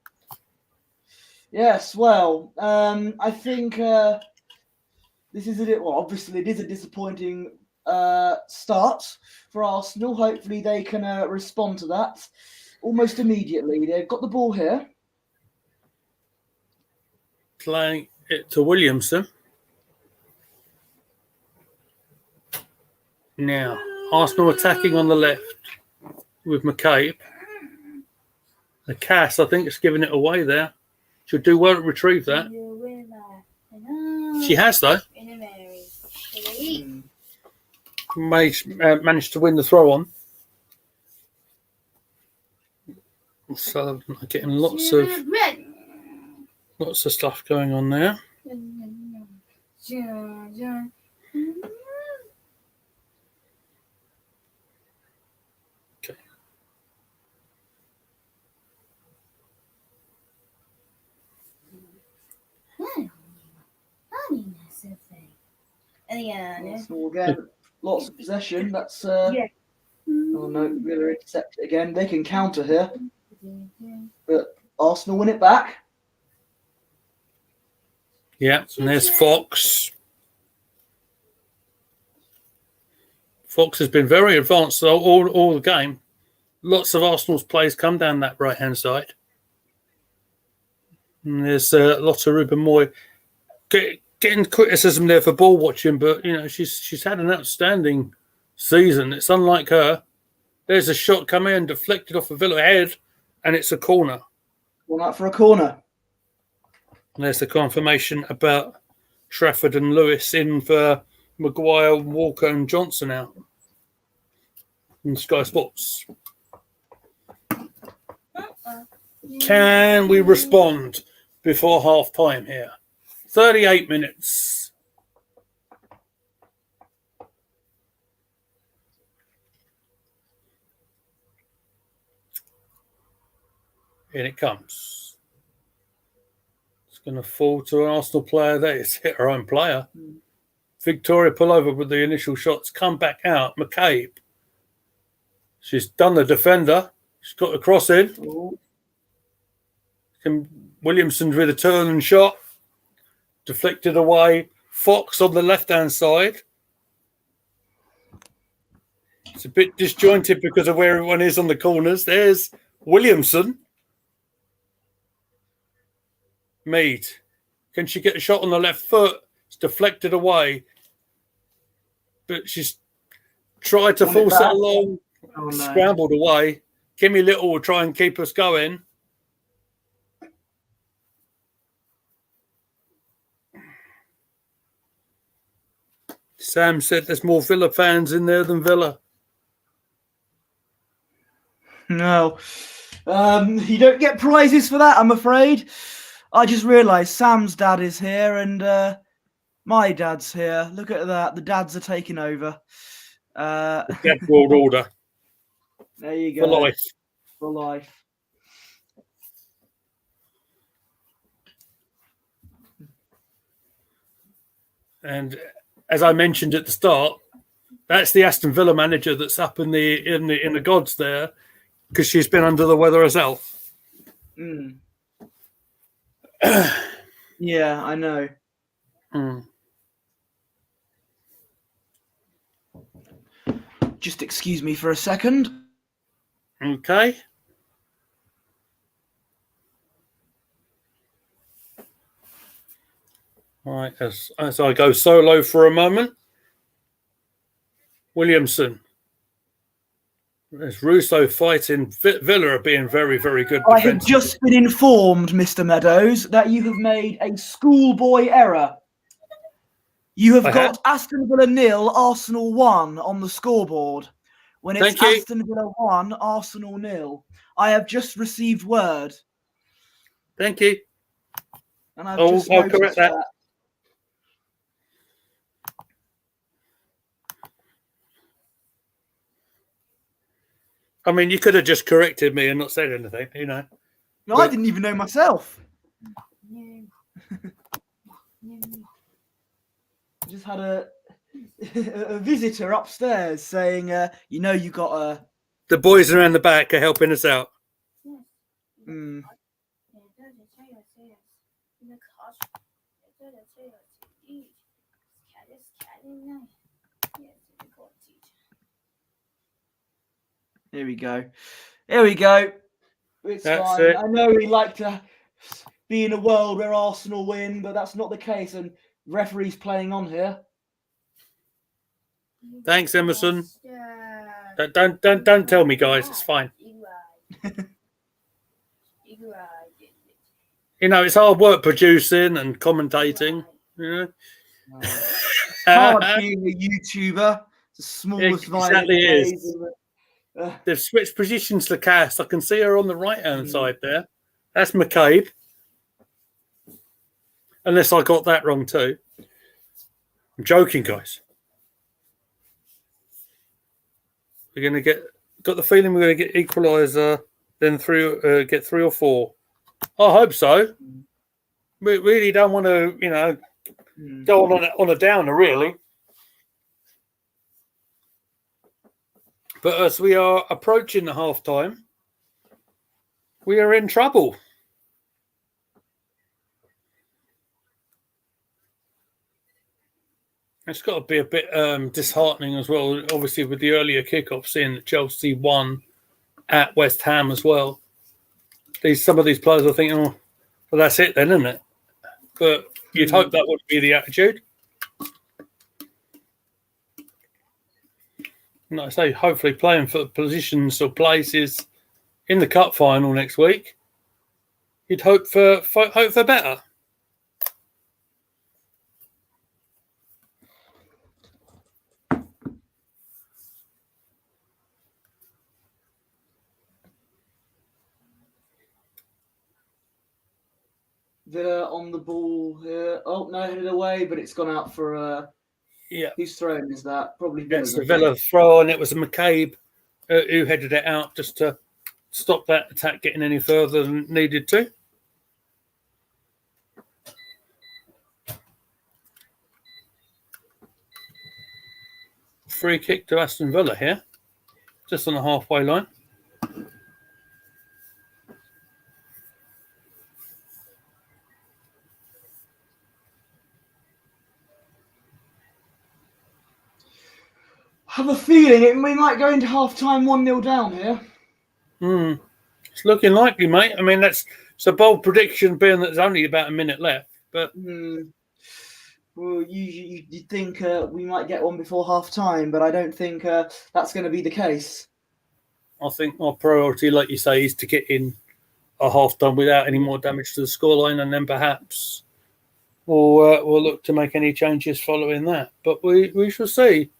Yes, well, I think this is obviously it is a disappointing start for Arsenal. Hopefully they can respond to that almost immediately. They've got the ball here. Playing it to Williamson. Now, Arsenal attacking on the left with McCabe. The Cass, I think, is giving it away there. Should do well to retrieve that. She has, though. Managed to win the throw on. So getting lots of stuff going on there. Okay. Arsenal again, lots of possession. That's oh no, Villa intercept it again. They can counter here, but Arsenal win it back. Yeah, and there's Fox. Fox has been very advanced all the game. Lots of Arsenal's players come down that right-hand side. And there's lots of Ruben Moy getting criticism there for ball watching, but she's had an outstanding season. It's unlike her. There's a shot coming in, deflected off a Villa head, and it's a corner. One out for a corner. And there's the confirmation about Trafford and Lewis in for Maguire, Walker, and Johnson out in Sky Sports. Can we respond before half time here? 38 minutes. In it comes. It's going to fall to an Arsenal player there. It's hit her own player. Victoria pull over with the initial shots, come back out. McCabe. She's done the defender. She's got the cross in. Williamson with a turn and shot. Deflected away. Fox on the left-hand side. It's a bit disjointed because of where everyone is on the corners. There's Williamson. Mead. Can she get a shot on the left foot? It's deflected away. But she's tried to force it along. Oh, no. Scrambled away. Kimmy Little will try and keep us going. Sam said there's more Villa fans in there than Villa. No. You don't get prizes for that, I'm afraid. I just realised Sam's dad is here and my dad's here. Look at that. The dads are taking over. The Dad World Order. There you go. For life. For life. And as I mentioned at the start, that's the Aston Villa manager that's up in the gods there because she's been under the weather herself. Mm. Yeah, I know. Mm. Just excuse me for a second. Okay. All right, as I go solo for a moment. Williamson. There's Russo fighting. Villa are being very, very good. I have just been informed, Mr. Meadows, that you have made a schoolboy error. You have got Aston Villa 0, Arsenal 1 on the scoreboard. When it's Aston Villa 1, Arsenal 0. I have just received word. Thank you. And I'll correct that. I mean, you could have just corrected me and not said anything, No, but I didn't even know myself. I just had a visitor upstairs saying, you got a... The boys around the back are helping us out. Mm. Here we go. Here we go. It's That's fine. it. I know we like to be in a world where Arsenal win, but that's not the case. And referee's playing on here. Thanks, Emerson. Aston. Don't tell me, guys. It's fine. You know, it's hard work producing and commentating. You know? Hard being a YouTuber. It's the smallest Exactly violent is. They've switched positions to Cass. I can see her on the right-hand side there. That's McCabe. Unless I got that wrong too. I'm joking, guys. We're going to got the feeling we're going to get equaliser, then get 3 or 4. I hope so. We really don't want to, you know, go on a downer, really. But as we are approaching the half-time, we are in trouble. It's got to be a bit disheartening as well, obviously, with the earlier kickoff, seeing that Chelsea won at West Ham as well. Some of these players are thinking, oh, well, that's it then, isn't it? But you'd hope that would be the attitude. And like I say, hopefully playing for positions or places in the cup final next week. You'd hope for better. Villa on the ball here. Oh no, headed away, but it's gone out for. Yeah. Whose throwing is that? Probably It's Villa's. the Villa throw, and it was McCabe who headed it out just to stop that attack getting any further than needed to. Free kick to Aston Villa here, just on the halfway line. I have a feeling we might go into half-time 1-0 down here. It's looking likely, mate. I mean, it's a bold prediction, being that there's only about a minute left. But well, you think we might get one before half-time, but I don't think that's going to be the case. I think our priority, like you say, is to get in a half-time without any more damage to the scoreline, and then perhaps we'll look to make any changes following that. But we shall see.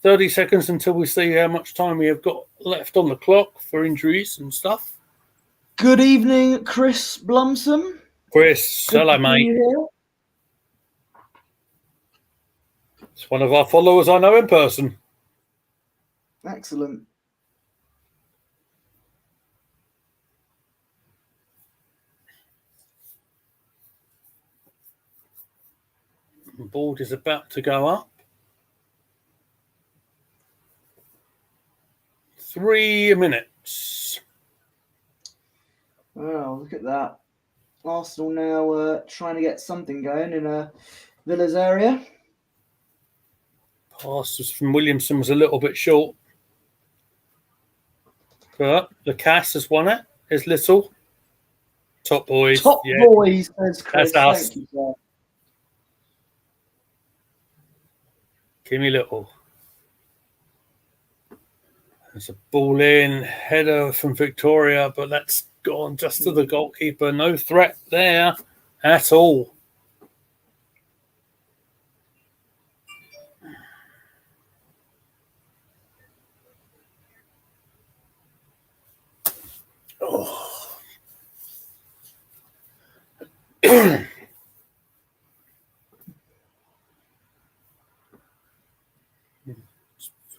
30 seconds until we see how much time we have got left on the clock for injuries and stuff. Good evening, Chris Blumsom. Chris, hello, mate. It's one of our followers I know in person. Excellent. The board is about to go up. 3 minutes. Wow, look at that. Arsenal now trying to get something going in Villa's area. Pass from Williamson was a little bit short. But the Cass has won it. It's Little. Top boys. Top boys, says Chris. That's us. Thank you, Kimmy Little. There's a ball in, header from Victoria, but that's gone just to the goalkeeper. No threat there at all. Oh.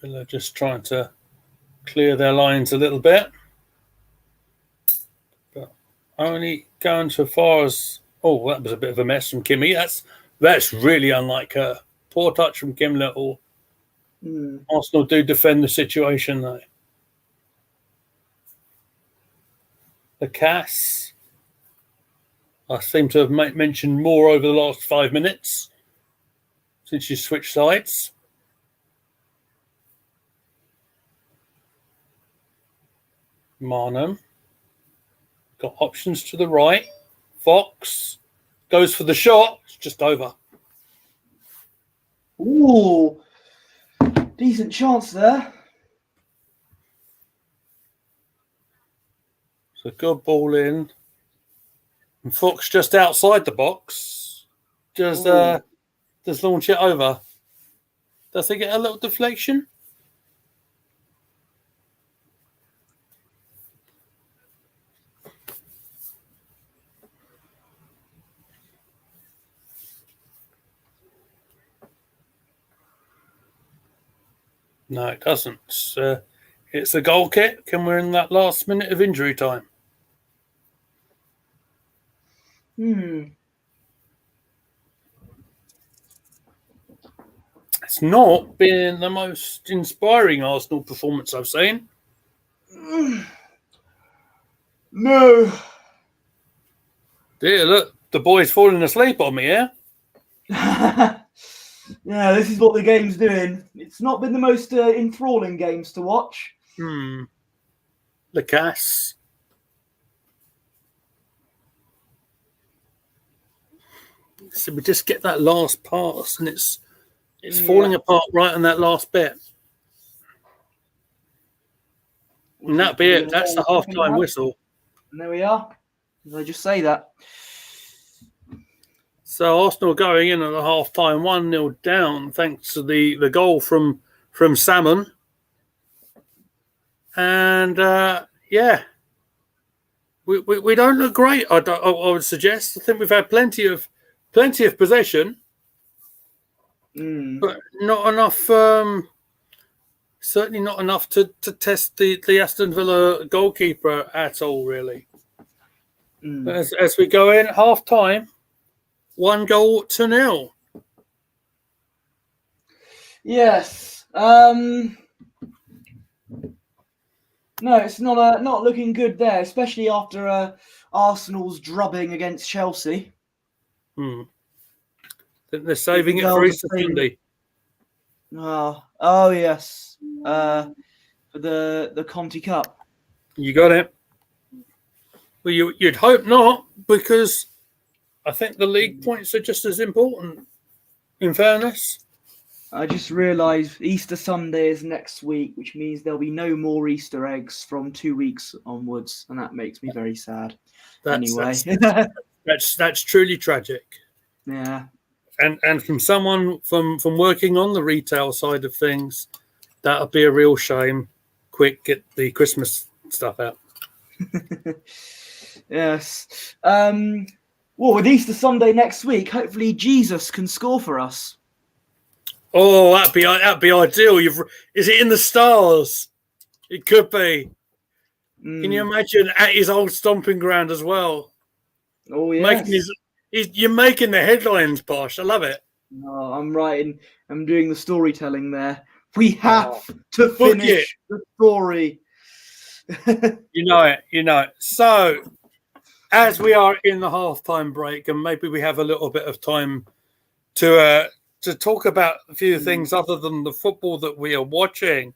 Villa just trying to clear their lines a little bit, but only going so far as that was a bit of a mess from Kimmy. That's really unlike her. Poor touch from Kim Little. Arsenal do defend the situation though. The Cass, I seem to have mentioned more over the last 5 minutes since you switched sides. Marnham. Got options to the right. Fox goes for the shot. It's just over. Ooh, decent chance there. It's a good ball in. And Fox just outside the box. Just launch it over. Does he get a little deflection? No, it doesn't. It's a goal kick, and we're in that last minute of injury time. It's not been the most inspiring Arsenal performance I've seen. No. Dear, look, the boy's falling asleep on me here. Yeah, this is what the game's doing. It's not been the most enthralling games to watch. Lacasse. So we just get that last pass, and it's falling apart right on that last bit. And that'd be it. That's the half-time whistle. And there we are. Did I just say that? So Arsenal going in at the half-time, 1-0 down, thanks to the goal from Salmon. And we don't look great. I would suggest. I think we've had plenty of possession, but not enough. Certainly not enough to test the Aston Villa goalkeeper at all, really. As we go in at half-time, 1-0. Yes. No, it's not looking good there, especially after Arsenal's drubbing against Chelsea. I think they're saving it for Easter Sunday. Oh yes, for the Conti Cup. You got it. Well, you'd hope not, because I think the league points are just as important, in fairness. I just realised Easter Sunday is next week, which means there'll be no more Easter eggs from 2 weeks onwards, and that makes me very sad. Anyway, that's truly tragic. Yeah. And from someone from working on the retail side of things, that would be a real shame. Quick, get the Christmas stuff out. Yes. Well, with Easter Sunday next week, hopefully Jesus can score for us. Oh, that'd be ideal. Is it in the stars? It could be. Can you imagine at his old stomping ground as well? Oh yes. You're making the headlines, Posh. I love it. Oh, I'm doing the storytelling there. We have to finish the story. You know it. So, as we are in the halftime break, and maybe we have a little bit of time to talk about a few things other than the football that we are watching,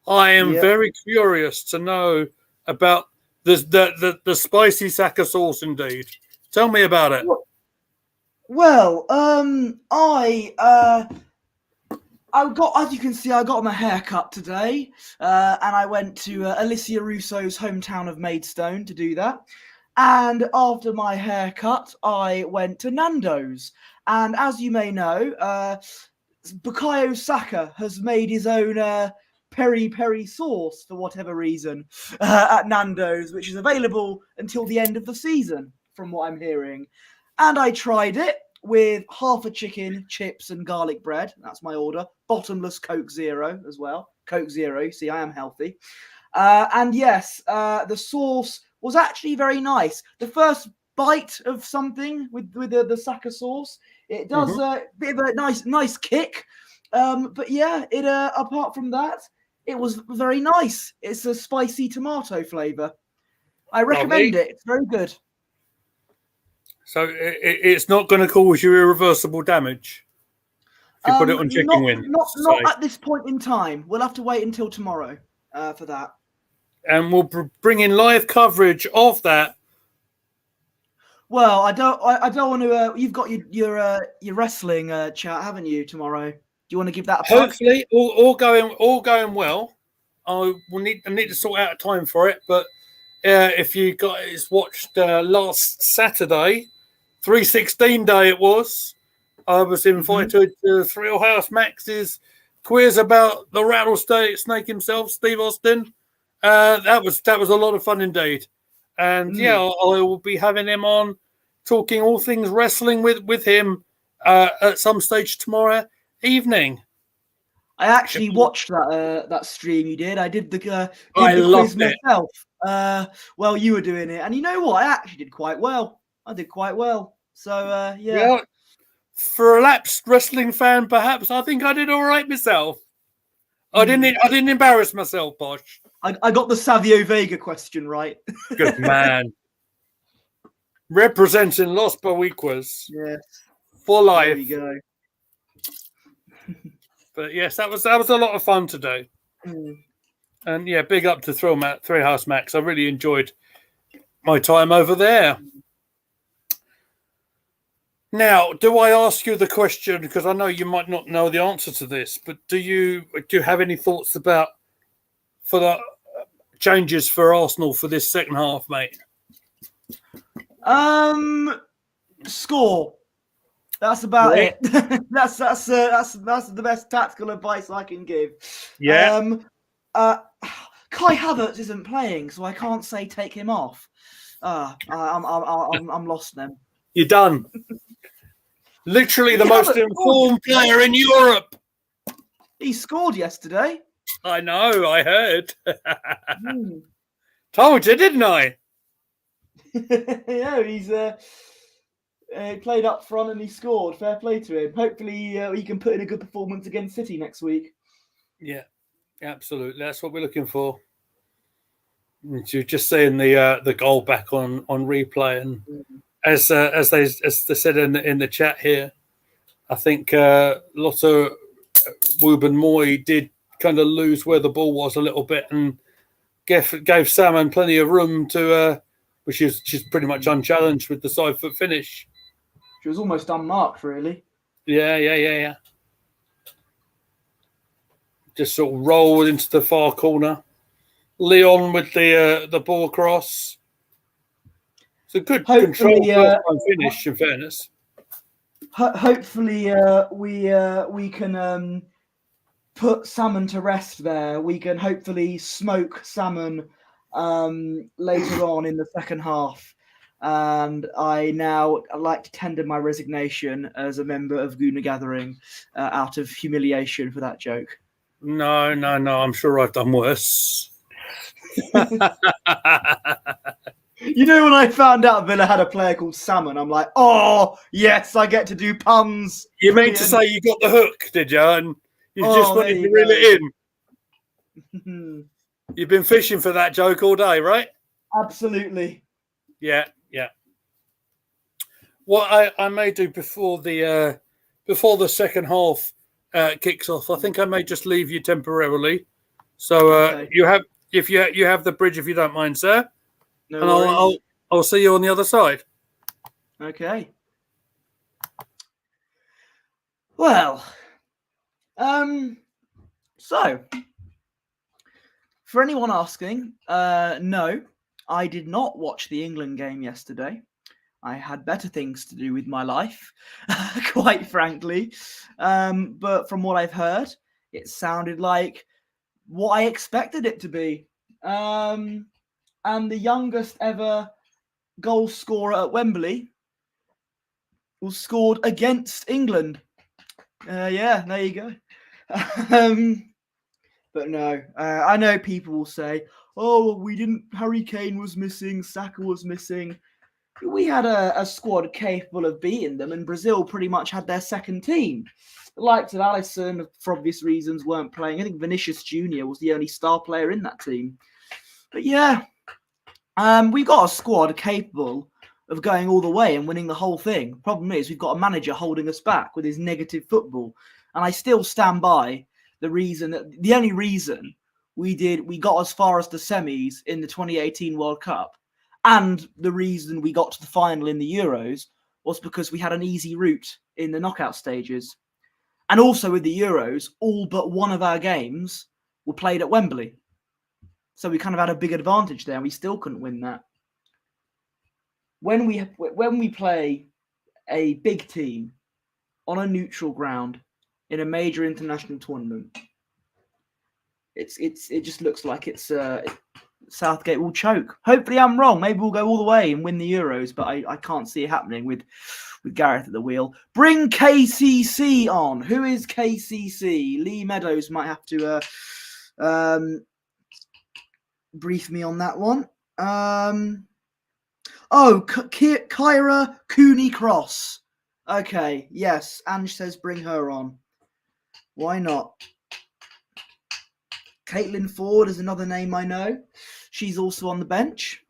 I am very curious to know about the spicy Saka sauce. Indeed, tell me about it. Well, I got, as you can see, I got my hair cut today, and I went to Alicia Russo's hometown of Maidstone to do that. And after my haircut, I went to Nando's. And as you may know, Bukayo Saka has made his own peri-peri sauce for whatever reason at Nando's, which is available until the end of the season, from what I'm hearing. And I tried it with half a chicken, chips, and garlic bread. That's my order. Bottomless Coke Zero as well. Coke Zero. See, I am healthy. And yes, the sauce was actually very nice. The first bite of something with the Saka sauce, it does a bit of a nice kick. But yeah, it apart from that, it was very nice. It's a spicy tomato flavour. I recommend it. It's very good. So it's not going to cause you irreversible damage if you put it on chicken wings? Not at this point in time. We'll have to wait until tomorrow for that. and we'll bring in live coverage of that. Well, I don't want to. You've got your wrestling chat, haven't you, tomorrow? Do you want to give that a plug? Hopefully, all going well. I need to sort out a time for it. But if you guys watched last Saturday, 316 day it was. I was invited to Thrill House Max's quiz about the rattlesnake himself, Steve Aston. That was a lot of fun indeed. And I will be having him on, talking all things wrestling with him at some stage tomorrow evening. I actually watched that stream you did. I did the quiz myself while you were doing it, and you know what? I actually did quite well. I did quite well. So yeah. For a lapsed wrestling fan, perhaps I think I did all right myself. I didn't embarrass myself, Posh. I got the Savio Vega question right. Good man. Representing Los Boricuas. Yes. For life. There you go. But yes, that was a lot of fun to do. And yeah, big up to Thrill House Max. I really enjoyed my time over there. Now, do I ask you the question, because I know you might not know the answer to this, but do you have any thoughts about for the changes for Arsenal for this second half, mate? Score. That's about it. That's the best tactical advice I can give. Yeah. Kai Havertz isn't playing, so I can't say take him off. I'm lost then. You're done. Literally the most informed player in Europe. He scored yesterday. I know, I heard. Told you, didn't I? Yeah, he played up front and he scored. Fair play to him. Hopefully he can put in a good performance against City next week. Yeah, absolutely. That's what we're looking for. You're just seeing the goal back on replay, and as they said in the chat here, I think Lotte Ruben Moy did kind of lose where the ball was a little bit, and gave Salmon plenty of room to, which she's pretty much unchallenged with the side foot finish. She was almost unmarked, really. Yeah. Just sort of rolled into the far corner. Leon with the ball across. It's a good control finish, in fairness. Hopefully, we can put Salmon to rest there. We can hopefully smoke Salmon later on in the second half. And I'd like to tender my resignation as a member of Guna Gathering out of humiliation for that joke. No. I'm sure I've done worse. You know, when I found out Villa had a player called Salmon, I'm like, oh, yes, I get to do puns. You meant to say you got the hook, did you? And you just wanted to reel it in. You've been fishing for that joke all day, right? Absolutely. Yeah. What I may do before the second half kicks off, I think I may just leave you temporarily. So okay. you have the bridge, if you don't mind, sir. No worries. I'll see you on the other side. Okay. Well, so for anyone asking, no, I did not watch the England game yesterday. I had better things to do with my life, quite frankly. But from what I've heard, it sounded like what I expected it to be. And the youngest ever goal scorer at Wembley was scored against England. Yeah, there you go. But no, I know people will say, oh, we didn't, Harry Kane was missing, Saka was missing. We had a squad capable of beating them, and Brazil pretty much had their second team. The likes of Alisson, for obvious reasons, weren't playing. I think Vinicius Jr. was the only star player in that team. But yeah, we've got a squad capable of going all the way and winning the whole thing. Problem is, we've got a manager holding us back with his negative football. And I still stand by the only reason we got as far as the semis in the 2018 World Cup. And the reason we got to the final in the Euros was because we had an easy route in the knockout stages. And also with the Euros, all but one of our games were played at Wembley. So we kind of had a big advantage there, and we still couldn't win that. When we play a big team on a neutral ground in a major international tournament, it just looks like it's Southgate will choke. Hopefully I'm wrong. Maybe we'll go all the way and win the Euros, but I can't see it happening with Gareth at the wheel. Bring KCC on. Who is KCC? Lee Meadows might have to brief me on that one. Kyra Cooney-Cross. Okay, yes. Ange says bring her on. Why not? Caitlin Ford is another name I know. She's also on the bench.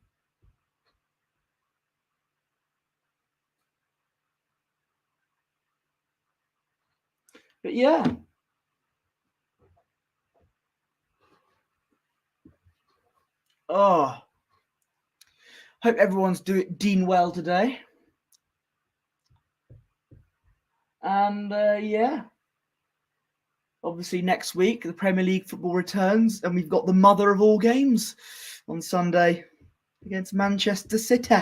But yeah. Oh. Hope everyone's doing well today. And yeah. Obviously, next week, the Premier League football returns, and we've got the mother of all games on Sunday against Manchester City.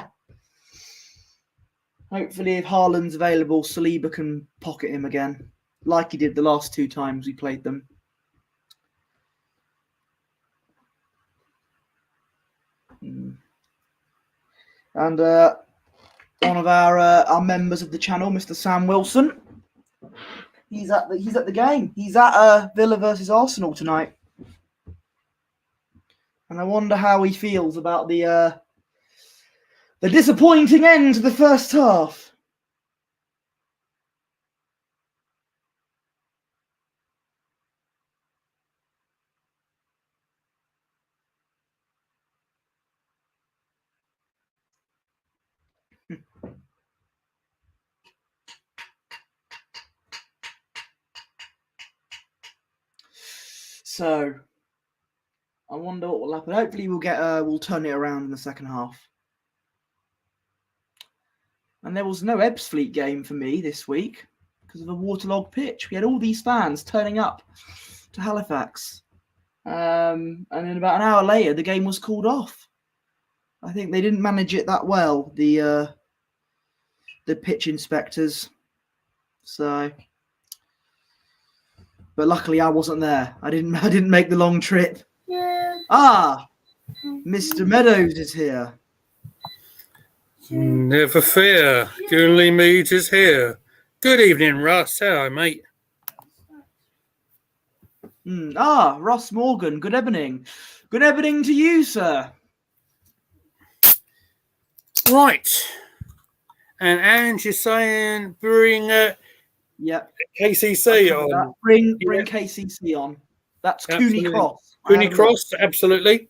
Hopefully, if Haaland's available, Saliba can pocket him again, like he did the last 2 times we played them. And one of our members of the channel, Mr. Sam Wilson, he's at the game. He's at Villa versus Arsenal tonight, and I wonder how he feels about the disappointing end to the first half. So, I wonder what will happen. Hopefully, we'll turn it around in the second half. And there was no Ebbsfleet game for me this week because of a waterlogged pitch. We had all these fans turning up to Halifax, and then about an hour later, the game was called off. I think they didn't manage it that well, the pitch inspectors. So. But luckily, I wasn't there. I didn't make the long trip. Yeah. Mr. Meadows is here. Never fear. Goonley Mead is here. Good evening, Russ. Hello, mate. Ross Morgan. Good evening. Good evening to you, sir. Right. And Ange is saying bring KCC on. Bring KCC on. That's Cooney-Cross. Cooney-Cross, absolutely.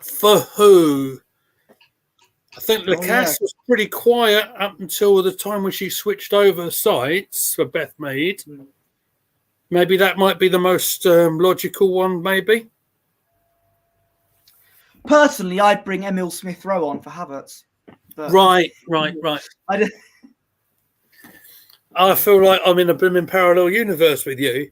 For who? I think Lacasse was pretty quiet up until the time when she switched over sides for Beth Mead. Maybe that might be the most logical one, maybe. Personally, I'd bring Emil Smith-Rowe on for Havertz. Right. I feel like I'm in a blooming parallel universe with you.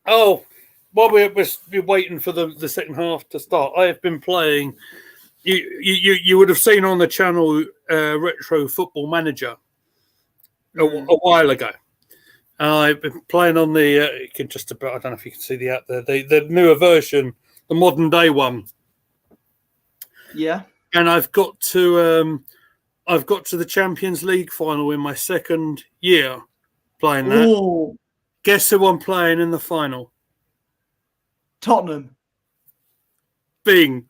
Oh, while we're waiting for the second half to start, I have been playing. You would have seen on the channel Retro Football Manager a while ago. I've been playing on the I don't know if you can see the newer version, the modern day one. Yeah. And I've got to the Champions League final in my second year playing that. Ooh. Guess who I'm playing in the final? Tottenham. Bing.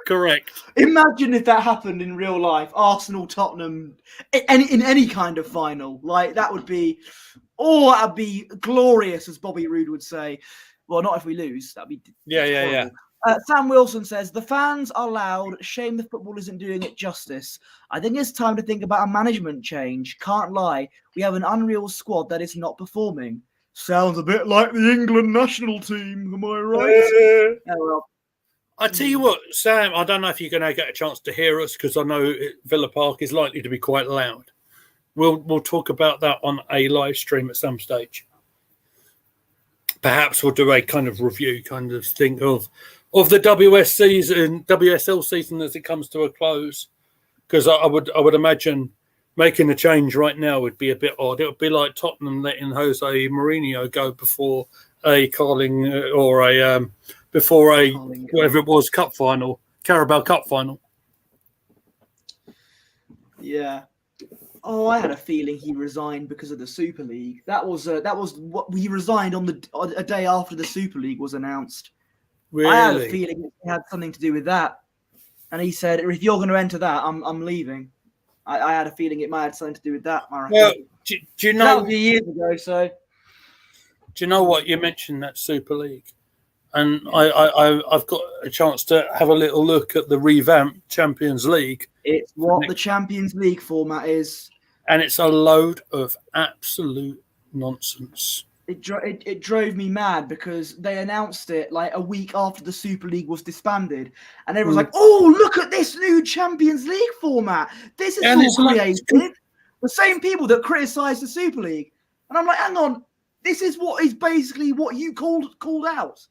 Correct. Imagine if that happened in real life. Arsenal, Tottenham, in any kind of final. Like, that would be glorious, as Bobby Roode would say. Well, not if we lose. That'd be Yeah. Sam Wilson says, the fans are loud. Shame the football isn't doing it justice. I think it's time to think about a management change. Can't lie. We have an unreal squad that is not performing. Sounds a bit like the England national team. Am I right? Well, I tell you what, Sam, I don't know if you're going to get a chance to hear us because I know Villa Park is likely to be quite loud. We'll talk about that on a live stream at some stage. Perhaps we'll do a kind of review, kind of thing of the WSL season as it comes to a close. Because I would imagine making a change right now would be a bit odd. It would be like Tottenham letting Jose Mourinho go before a Carling or whatever it was, Carabao Cup final. Yeah. Oh, I had a feeling he resigned because of the Super League. That was what he resigned on a day after the Super League was announced. Really? I had a feeling it had something to do with that. And he said, if you're going to enter that, I'm leaving. I had a feeling it might have something to do with that. Well, do you know? That was years ago, so. Do you know what? You mentioned that Super League. And I've got a chance to have a little look at the revamped Champions League. It's what the Champions League format is. And it's a load of absolute nonsense. It drove me mad because they announced it like a week after the Super League was disbanded. And everyone's like, oh, look at this new Champions League format. This is all created. The same people that criticised the Super League. And I'm like, hang on. This is what is basically what you called out.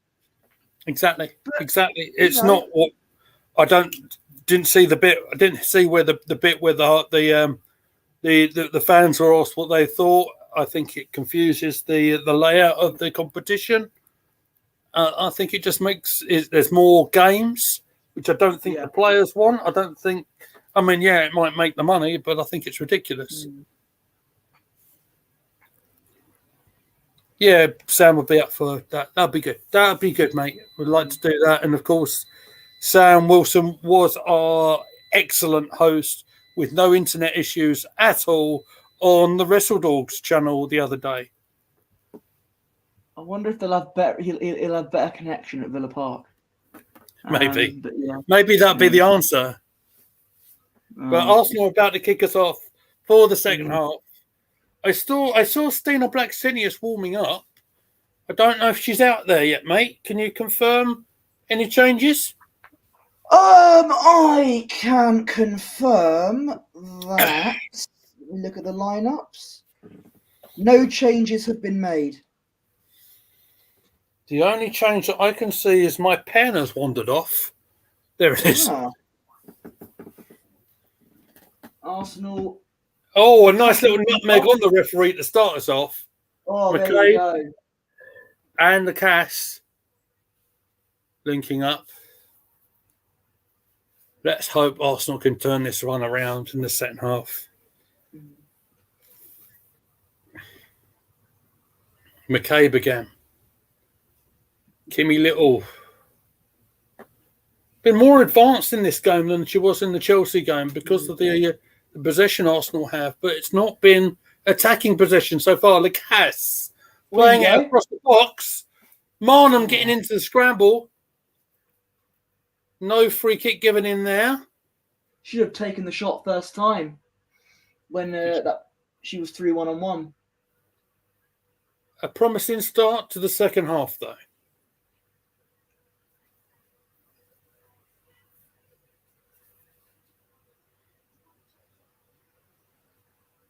Exactly. It's not what I didn't see the bit. I didn't see where the bit where the fans were asked what they thought. I think it confuses the layout of the competition. I think it just makes there's more games, which I don't think the players want. I don't think. I mean, yeah, it might make the money, but I think it's ridiculous. Yeah, Sam would be up for that. That'd be good. That'd be good, mate. We'd like to do that. And of course, Sam Wilson was our excellent host with no internet issues at all on the Wrestle Dogs channel the other day. I wonder if they'll have better. He'll have better connection at Villa Park. Maybe, maybe that'd be the answer. But Arsenal are about to kick us off for the second half. I saw Stina Blacksinius warming up. I don't know if she's out there yet, mate. Can you confirm any changes? I can confirm that. Look at the lineups. No changes have been made. The only change that I can see is my pen has wandered off. There it is. Arsenal. Oh, a nice little nutmeg on the referee to start us off. Oh, McCabe, there we go. And the Cass linking up. Let's hope Arsenal can turn this run around in the second half. McCabe again. Kimmy Little. Been more advanced in this game than she was in the Chelsea game because of the possession Arsenal have, but it's not been attacking possession so far. The Cass playing it across the box. Marnham getting into the scramble. No free kick given in there. Should have taken the shot first time when she was 3 1-on-1. A promising start to the second half, though.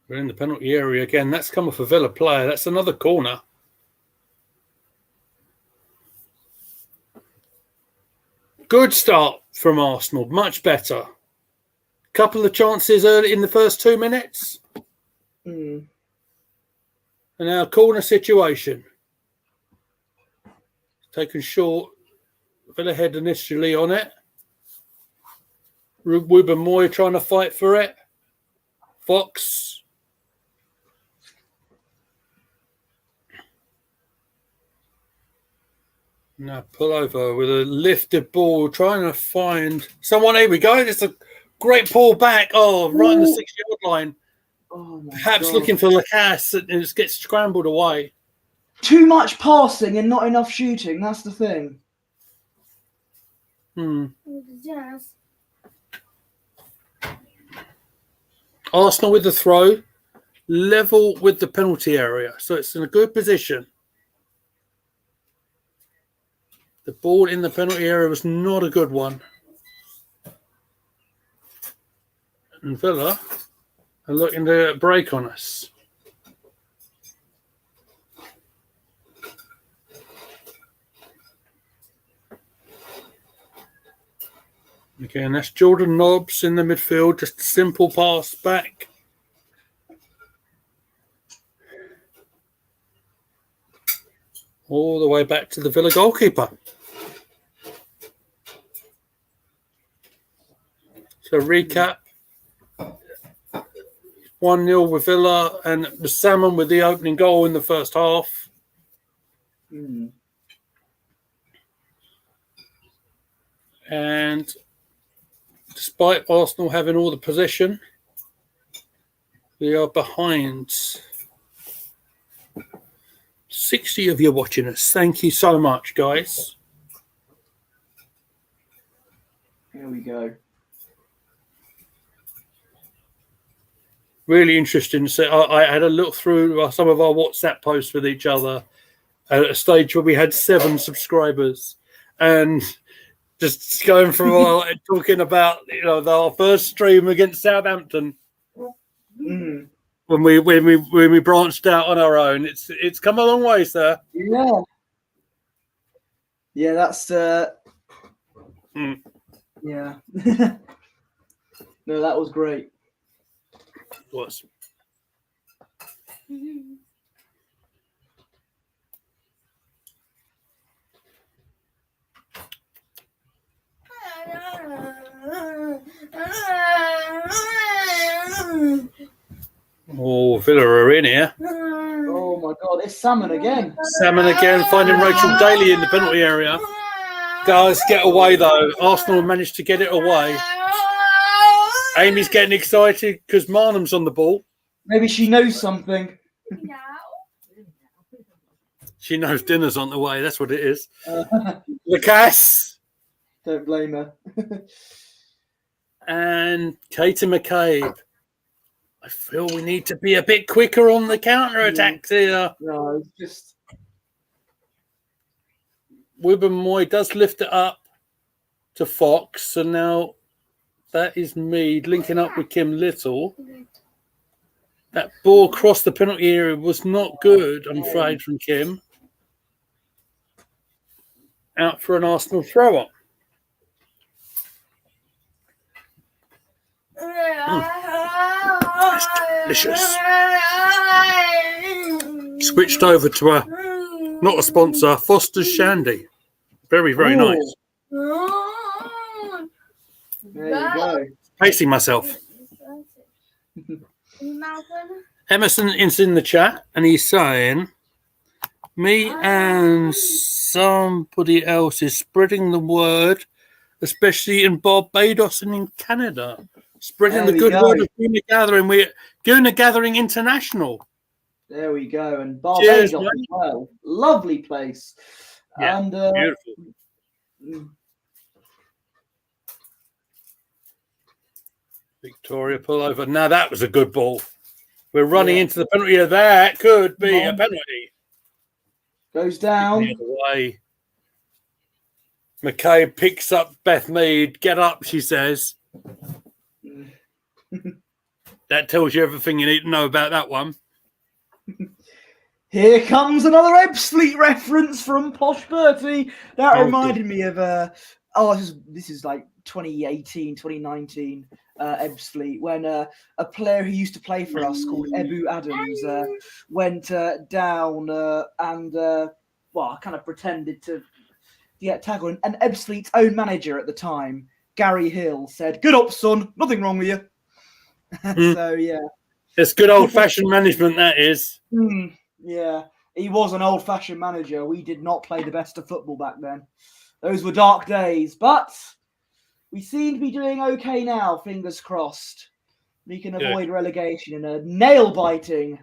We're in the penalty area again. That's come off a Villa player. That's another corner. Good start from Arsenal. Much better. Couple of chances early in the first 2 minutes. And now corner situation. Taken short. Villa head initially on it. Ruben Moy trying to fight for it. Fox. Now pull over with a lifted ball, trying to find someone. Here we go. It's a great pull back. Oh, right on the 6-yard line. Oh, perhaps looking for Lacasse and it gets scrambled away. Too much passing and not enough shooting. That's the thing. Arsenal with the throw, level with the penalty area. So it's in a good position. The ball in the penalty area was not a good one. And Villa are looking to break on us. Again, that's Jordan Nobbs in the midfield. Just a simple pass back. All the way back to the Villa goalkeeper. So recap. 1-0 with Villa, and it was Salmon with the opening goal in the first half. And despite Arsenal having all the possession, we are behind. 60 of you watching us. Thank you so much, guys. Here we go. Really interesting to see. I had a look through some of our WhatsApp posts with each other at a stage where we had 7 subscribers, and just going through talking about our first stream against Southampton when we branched out on our own. It's come a long way, sir. Yeah, that's yeah. No, that was great. It was. Oh, Villa are in here. Oh my God, it's Salmon again. Salmon again, finding Rachel Daly in the penalty area. Does get away though. Arsenal managed to get it away. Amy's getting excited because Marnham's on the ball. Maybe she knows something. She knows dinner's on the way. That's what it is. Lacasse. Don't blame her. And Katie McCabe. I feel we need to be a bit quicker on the counter-attacks here. No, it's just... Wibben-Moy does lift it up to Fox, and now that is Mead linking up with Kim Little. That ball across the penalty area was not good, I'm afraid, from Kim. Out for an Arsenal throw-up. That's delicious. Switched over to not a sponsor, Foster's Shandy. Very, very nice. There you go. Pacing myself. Emerson is in the chat and he's saying, me and somebody else is spreading the word, especially in Barbados and in Canada. Spreading the good word of Gooner Gathering. We're Gooner Gathering International. There we go. And Barbados as well. Lovely place. Yeah, and beautiful. Victoria pull over. Now that was a good ball. We're running into the penalty. That could be a penalty. Goes down. The other way. McCabe picks up Beth Mead. Get up, she says. That tells you everything you need to know about that one. Here comes another Ebbsfleet reference from Posh Bertie. That reminded me of this is like 2018, 2019 Ebbsfleet, when a player who used to play for us called Ebu Adams went down and kind of pretended to get tackled. And Ebbsfleet's own manager at the time, Gary Hill, said, "Good up, son. Nothing wrong with you." So, yeah. It's good old-fashioned management, that is. Yeah. He was an old-fashioned manager. We did not play the best of football back then. Those were dark days. But we seem to be doing okay now, fingers crossed. We can avoid relegation in a nail-biting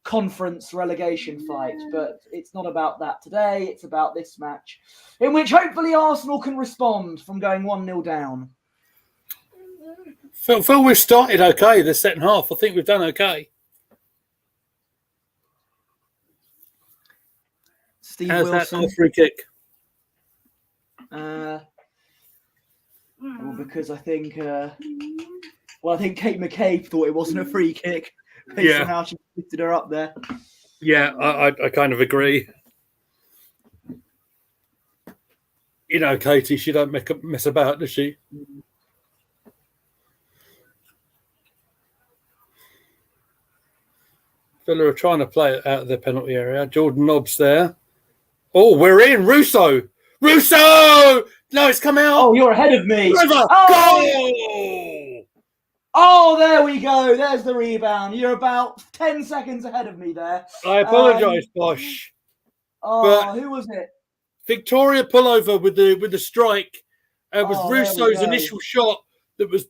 conference relegation fight. But it's not about that today. It's about this match, in which hopefully Arsenal can respond from going 1-0 down. Phil, we've started okay the second half. I think we've done okay. Steve How's Wilson. that free kick? Well, because I think, I think Kate McCabe thought it wasn't a free kick based on how she lifted her up there. Yeah, I kind of agree. You know, Katie, she don't mess about, does she? Villa are trying to play it out of their penalty area. Jordan Nobbs there. Oh, we're in. Russo! No, it's come out. Oh, you're ahead of me. River, goal! Oh, there we go. There's the rebound. You're about 10 seconds ahead of me there. I apologise, Posh. Oh, who was it? Victoria pullover with the strike. Was Russo's initial shot that was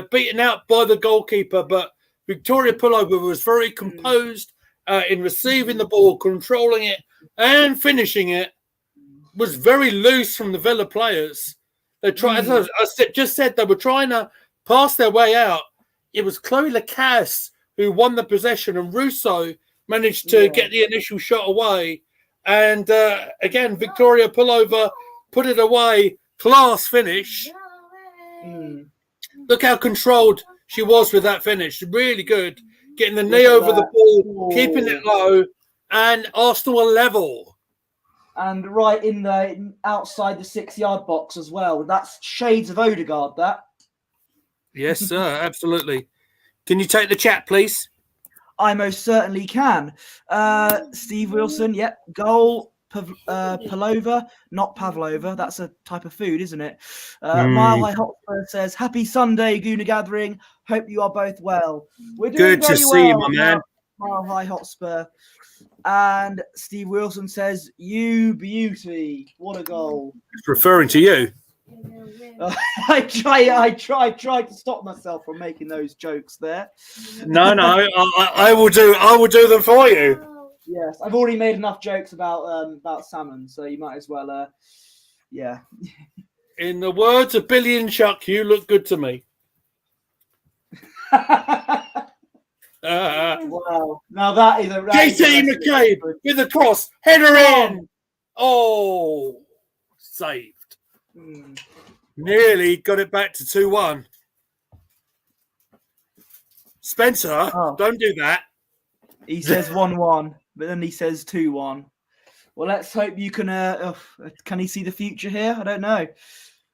beaten out by the goalkeeper, but Victoria pullover was very composed in receiving the ball, controlling it, and finishing it. Was very loose from the Villa players. They tried, as I just said, they were trying to pass their way out. It was Chloe Lacasse who won the possession, and Russo managed to get the initial shot away. And again, Victoria pullover, put it away. Class finish. Look how controlled she was with that finish. Really good. Getting the knee over the ball, keeping it low, and Arsenal are level. And right in the outside the 6-yard box as well. That's shades of Odegaard, that. Yes, sir. Absolutely. Can you take the chat, please? I most certainly can. Steve Wilson, goal. Pavlova, not Pavlova. That's a type of food, isn't it? Mile High Hotspur says, "Happy Sunday, Gooner Gathering. Hope you are both well." We're doing good to see you, my man. Mile High Hotspur. And Steve Wilson says, "You beauty. What a goal." It's referring to you. I tried to stop myself from making those jokes there. No, I will do them for you. Yes, I've already made enough jokes about salmon, so you might as well, yeah. In the words of Billy and Chuck, you look good to me. Wow! Now that is a JT McCabe with the cross, header in. Oh, saved. Nearly got it back to 2-1. Spencer, don't do that. He says 1-1, but then he says 2-1. Well, let's hope you can. Can he see the future here? I don't know.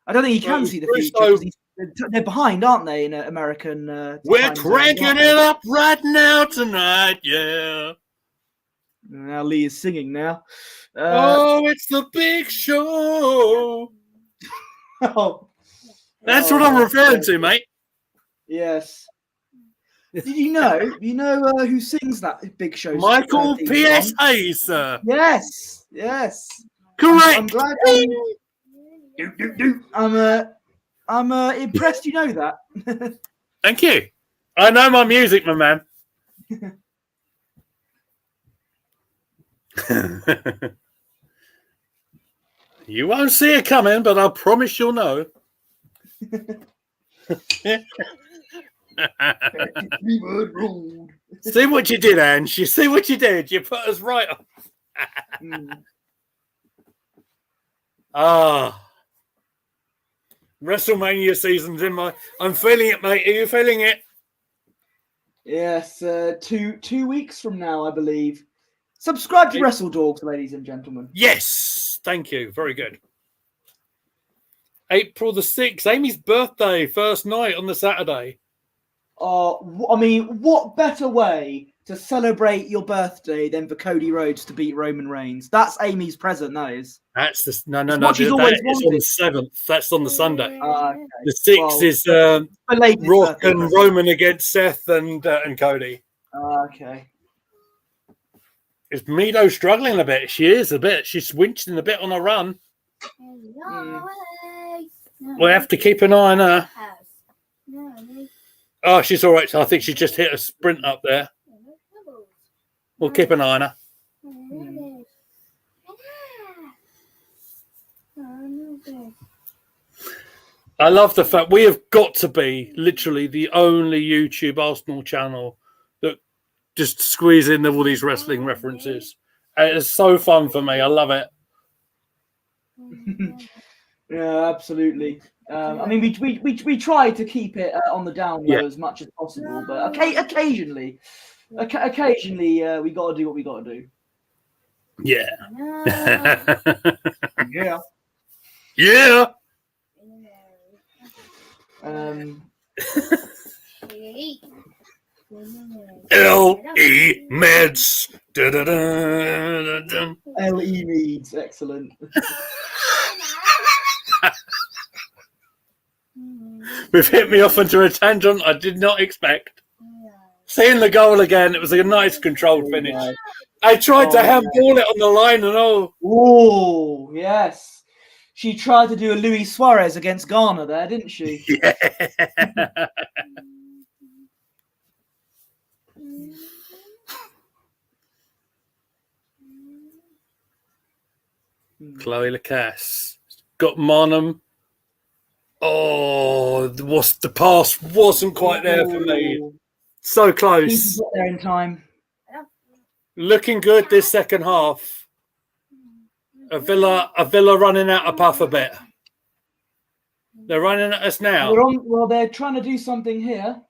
I don't think he can see the future. They're behind, aren't they, in American? We're cranking it up right now tonight, yeah. Now Lee is singing now. It's the big show. That's what I'm referring to, mate. Yes. Did you know? You know who sings that big show? Michael P.S. Hayes, sir. Yes. Correct. I'm glad. I'm impressed. You know that. Thank you. I know my music, my man. You won't see it coming, but I promise you'll know. See what you did, Ange. You see what you did. You put us right on. WrestleMania season's in my. I'm feeling it, mate. Are you feeling it? Yes. 2 weeks from now, I believe. Subscribe to Wrestle Dogs, ladies and gentlemen. Yes. Thank you. Very good. April the 6th, Amy's birthday, first night on the Saturday. I mean, what better way to celebrate your birthday than for Cody Rhodes to beat Roman Reigns? That's Amy's present, that is. That's the no. It's It's on the 7th. That's on the Sunday. Okay. The 6th is Rock and Roman against Seth and Cody. Okay. Is Mido struggling a bit? She is a bit. She's winching a bit on a run. We'll have to keep an eye on her. Oh, she's all right. So I think she just hit a sprint up there. We'll keep an eye on her. I love the fact we have got to be literally the only YouTube Arsenal channel that just squeeze in all these wrestling references. It is so fun for me. I love it. Yeah, absolutely. I mean, we try to keep it on the down low as much as possible, but occasionally, we got to do what we got to do. Yeah. Yeah. Yeah. L.E. Meds. L.E. Meds, excellent. We've hit me off into a tangent I did not expect. Seeing the goal again, it was a nice controlled finish. I tried to handball it on the line and all. Oh, yes. She tried to do a Luis Suarez against Ghana there, didn't she? Yeah. Chloe Lacasse. Got Monum. Oh, the pass wasn't quite there for me. So close. Got there in time. Looking good this second half. A Villa running out of puff a bit. They're running at us now. They're trying to do something here.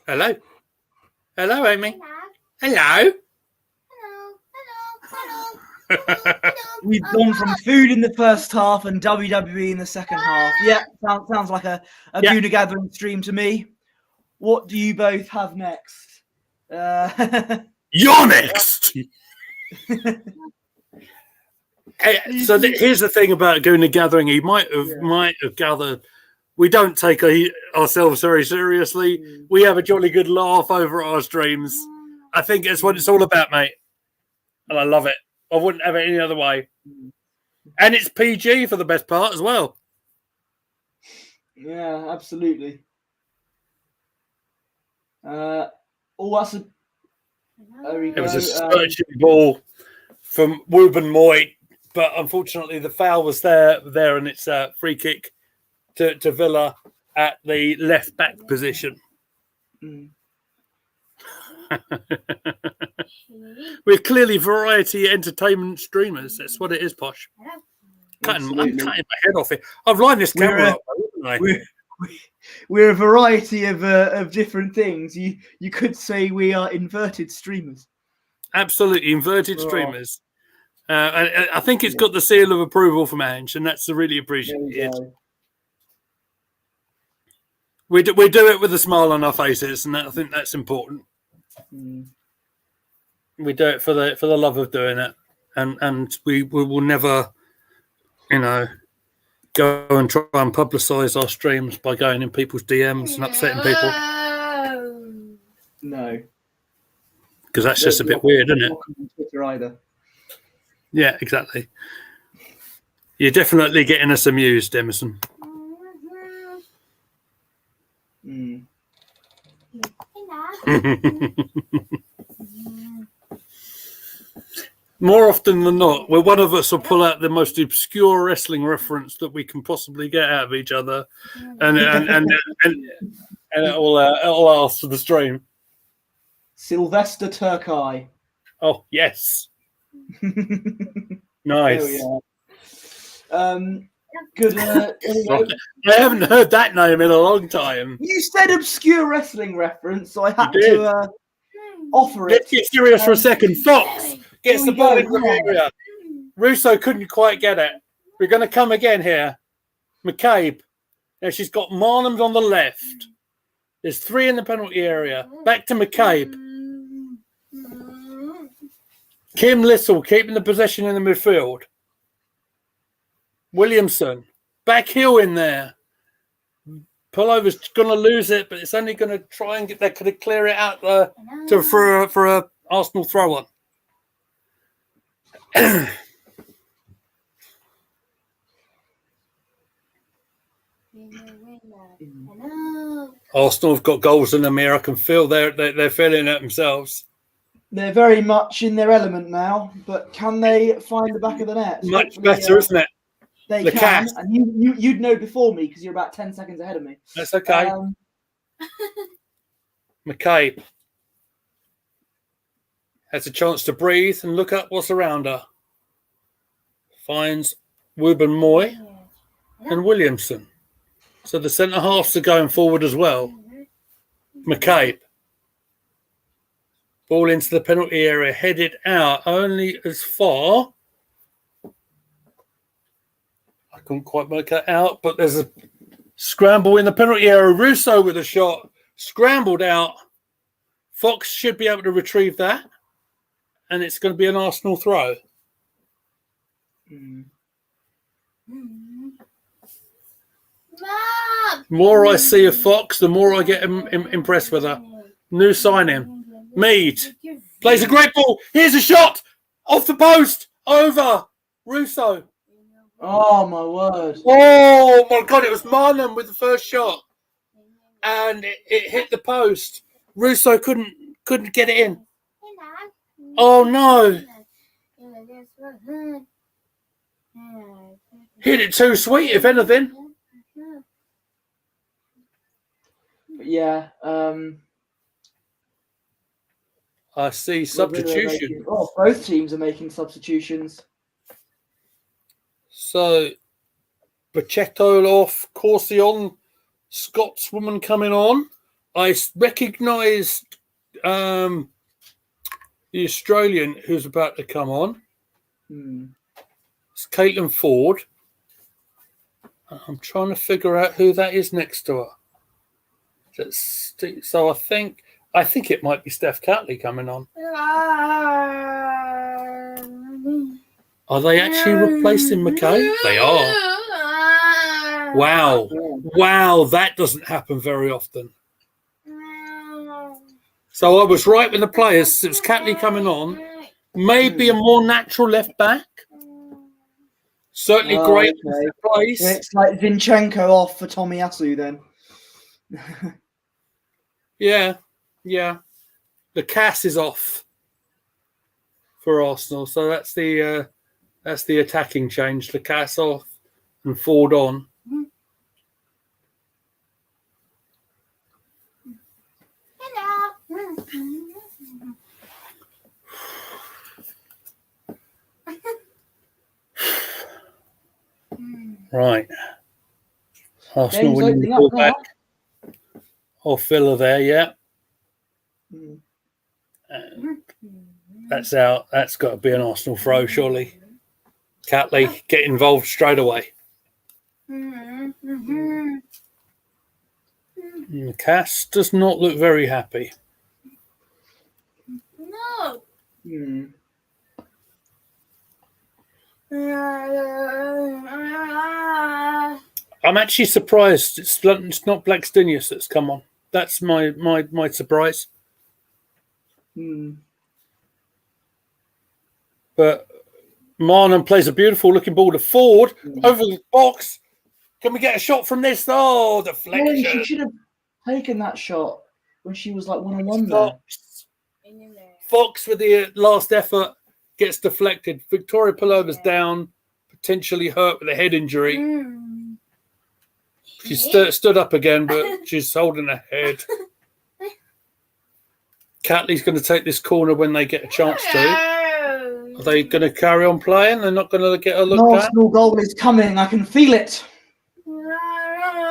Hello. Hello, Amy. Hello. We've gone from food in the first half and WWE in the second half. Yeah, sounds like a Guna Gathering stream to me. What do you both have next? You're next. So here's the thing about Guna Gathering. He might have gathered. We don't take ourselves very seriously. We have a jolly good laugh over our streams. I think it's what it's all about, mate. And I love it. I wouldn't have it any other way. And it's PG for the best part as well. Yeah, absolutely. It was a searching ball from Ruben Moy, but unfortunately the foul was there, and it's a free kick to Villa at the left back position. We're clearly variety entertainment streamers. That's what it is, Posh. I'm cutting my head off here. I've lined this camera up, haven't I? We're a variety of different things. You could say we are inverted streamers. Absolutely, inverted streamers. And I think it's got the seal of approval from Ange, and that's really appreciated. We do it with a smile on our faces, and I think that's important. We do it for the love of doing it, and we will never, go and try and publicise our streams by going in people's DMs and upsetting people. No, because that's just a bit weird, isn't it? Twitter either. Yeah, exactly. You're definitely getting us amused, Emerson. More often than not, where one of us will pull out the most obscure wrestling reference that we can possibly get out of each other, and it'll last for the stream. Sylvester Turkey. Oh yes, nice. Good. I haven't heard that name in a long time. You said obscure wrestling reference, so I had to offer it. Let's get serious for a second. Fox gets the ball in the area. Russo couldn't quite get it. We're going to come again here. McCabe. Now she's got Marnham on the left. There's 3 in the penalty area. Back to McCabe. Kim Little keeping the possession in the midfield. Williamson. Back heel in there. Pullover's going to lose it, but it's only going to try and clear it out for a Arsenal throw on. Arsenal have got goals in the mirror. I can feel they're feeling it themselves. They're very much in their element now, but can they find the back of the net? Much Hopefully, better, isn't it? They The can, cast. and you'd know before me because you're about 10 seconds ahead of me. That's okay. McCabe has a chance to breathe and look up what's around her. Finds Ruben Moy and Williamson. So the centre halves are going forward as well. McCabe. Ball into the penalty area, headed out only as far. I couldn't quite make that out, but there's a scramble in the penalty area. Russo with a shot, scrambled out. Fox should be able to retrieve that, and it's going to be an Arsenal throw. The more I see of Fox, the more I get impressed with her. New signing. Mead plays a great ball. Here's a shot off the post. Over. Russo. Oh, my word. Oh, my God. It was Marlon with the first shot. And it hit the post. Russo couldn't get it in. Oh, no. Hit it too sweet, if anything. Yeah. I see substitution. Both teams are making substitutions. So, Pacheco off, Corsi on, Scotswoman coming on. I recognised the Australian who's about to come on. It's Caitlin Ford. I'm trying to figure out who that is next to her. So I think it might be Steph Catley coming on. Are they actually replacing McKay? They are. Wow, that doesn't happen very often. So I was right with the players. It was Catley coming on. Maybe a more natural left back. Certainly great place. It's like Zinchenko off for Tomiyasu then. Yeah. The Cass is off for Arsenal, so that's the attacking change. The Cass off and Ford on. Right. Arsenal winning the ball back. Off Villa there, yeah. That's out. That's got to be an Arsenal throw, surely. Catley, get involved straight away. Cass does not look very happy. No. I'm actually surprised it's not Blackstenius that's come on. That's my surprise. But Marnham plays a beautiful looking ball to Ford over the box. Can we get a shot from this? Oh, deflection. Yeah, she should have taken that shot when she was like 1-on-1 there. Fox with the last effort gets deflected. Victoria Paloma's down, potentially hurt with a head injury. She stood up again, but she's holding her head. Catley's going to take this corner when they get a chance to. Are they going to carry on playing? They're not going to get a look at? The Arsenal goal is coming. I can feel it.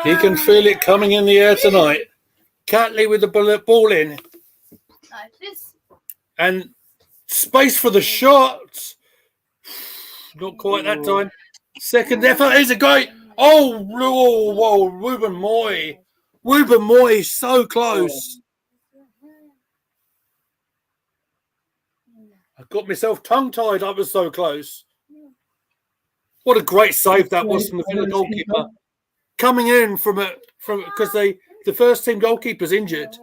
He can feel it coming in the air tonight. Catley with the ball in. And space for the shot. Not quite that time. Second effort is a great. Oh, whoa, Ruben Moy. Ruben Moy is so close. I got myself tongue-tied. I was so close. What a great save that was from the Villa goalkeeper. Coming in from because the first team goalkeeper's injured.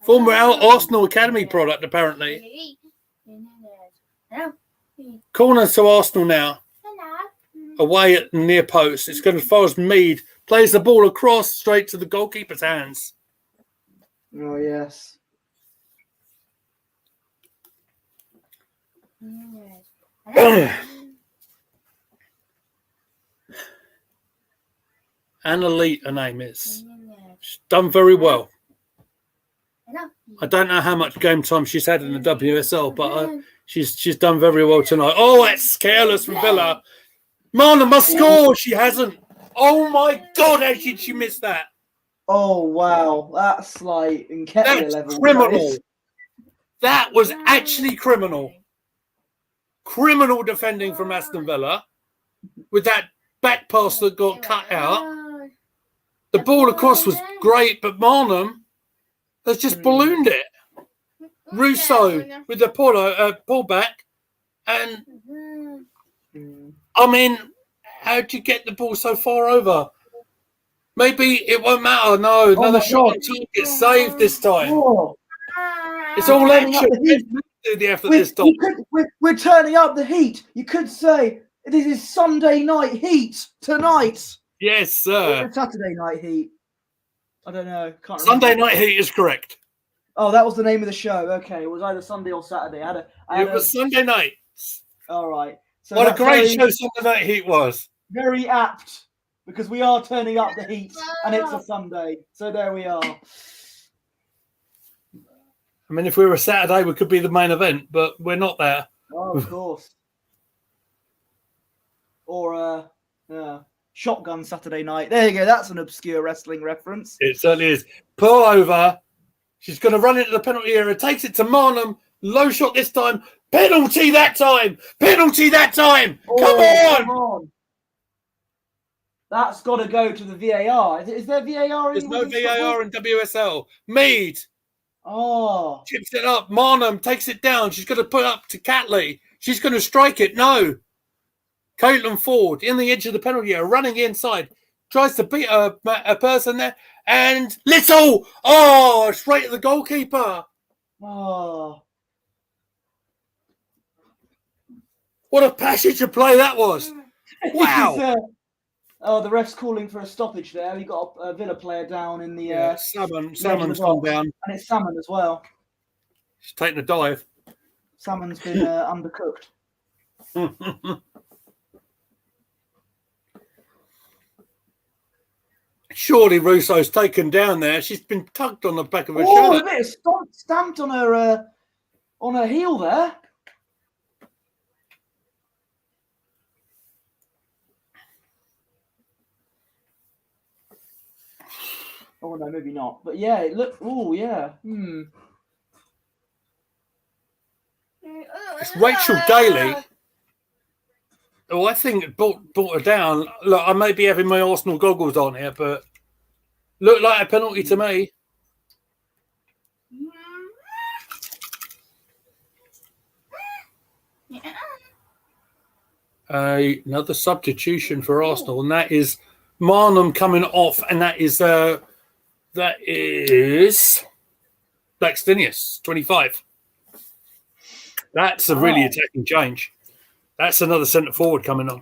Former Arsenal Academy product, apparently. Corner to Arsenal now. Away at the near post. It's going as far as Mead. Plays the ball across straight to the goalkeeper's hands. Oh, yes. Annalise, her name is. She's done very well. I don't know how much game time she's had in the WSL, but she's done very well tonight. Oh, that's careless from Villa. Mana must score. She hasn't. Oh my God! How did she miss that? Oh wow, that's like Nketiah level. Criminal. That was actually criminal. Criminal defending from Aston Villa with that back pass that got cut out. The ball across was great, but Marnham has just ballooned it. Russo with the pullback, and I mean, how'd you get the ball so far over? Maybe it won't matter. No, another shot on target saved this time. Oh. It's all action. Do the effort this time. We're turning up the heat. You could say this is Sunday night heat tonight. Yes, sir. Saturday night heat. I don't know. Can't Sunday remember. night heat is correct. Oh, that was the name of the show. Okay, it was either Sunday or Saturday. It was Sunday night. All right. So what a great show Sunday night heat was. Very apt, because we are turning up the heat, and it's a Sunday. So there we are. I mean, if we were a Saturday, we could be the main event, but we're not there. Oh, of course. Or Shotgun Saturday night. There you go. That's an obscure wrestling reference. It certainly is. Pull over. She's going to run into the penalty area. Takes it to Marnham. Low shot this time. Penalty that time. Penalty that time. Come on. That's got to go to the VAR. Is there VAR? There's no VAR in WSL. Mead. Oh. Chips it up. Marnham takes it down. She's going to put it up to Catley. She's going to strike it. No. Caitlin Ford in the edge of the penalty area, running inside. Tries to beat a person there. And Little. Oh, straight at the goalkeeper. Oh. What a passage of play that was. Wow. The ref's calling for a stoppage there. We got a Villa player down in the... Salmon's gone down. And it's Salmon as well. She's taking a dive. Salmon's been undercooked. Surely Russo's taken down there. She's been tugged on the back of her shirt. Oh, a bit of stamped on her heel there. Oh no, maybe not. But yeah, it looked. Oh yeah. It's Rachel Daly. Oh, I think it brought her down. Look, I may be having my Arsenal goggles on here, but looked like a penalty to me. Another substitution for Arsenal, and that is Marnham coming off, and that is Blackstenius, 25. That's a really attacking change. That's another centre forward coming on.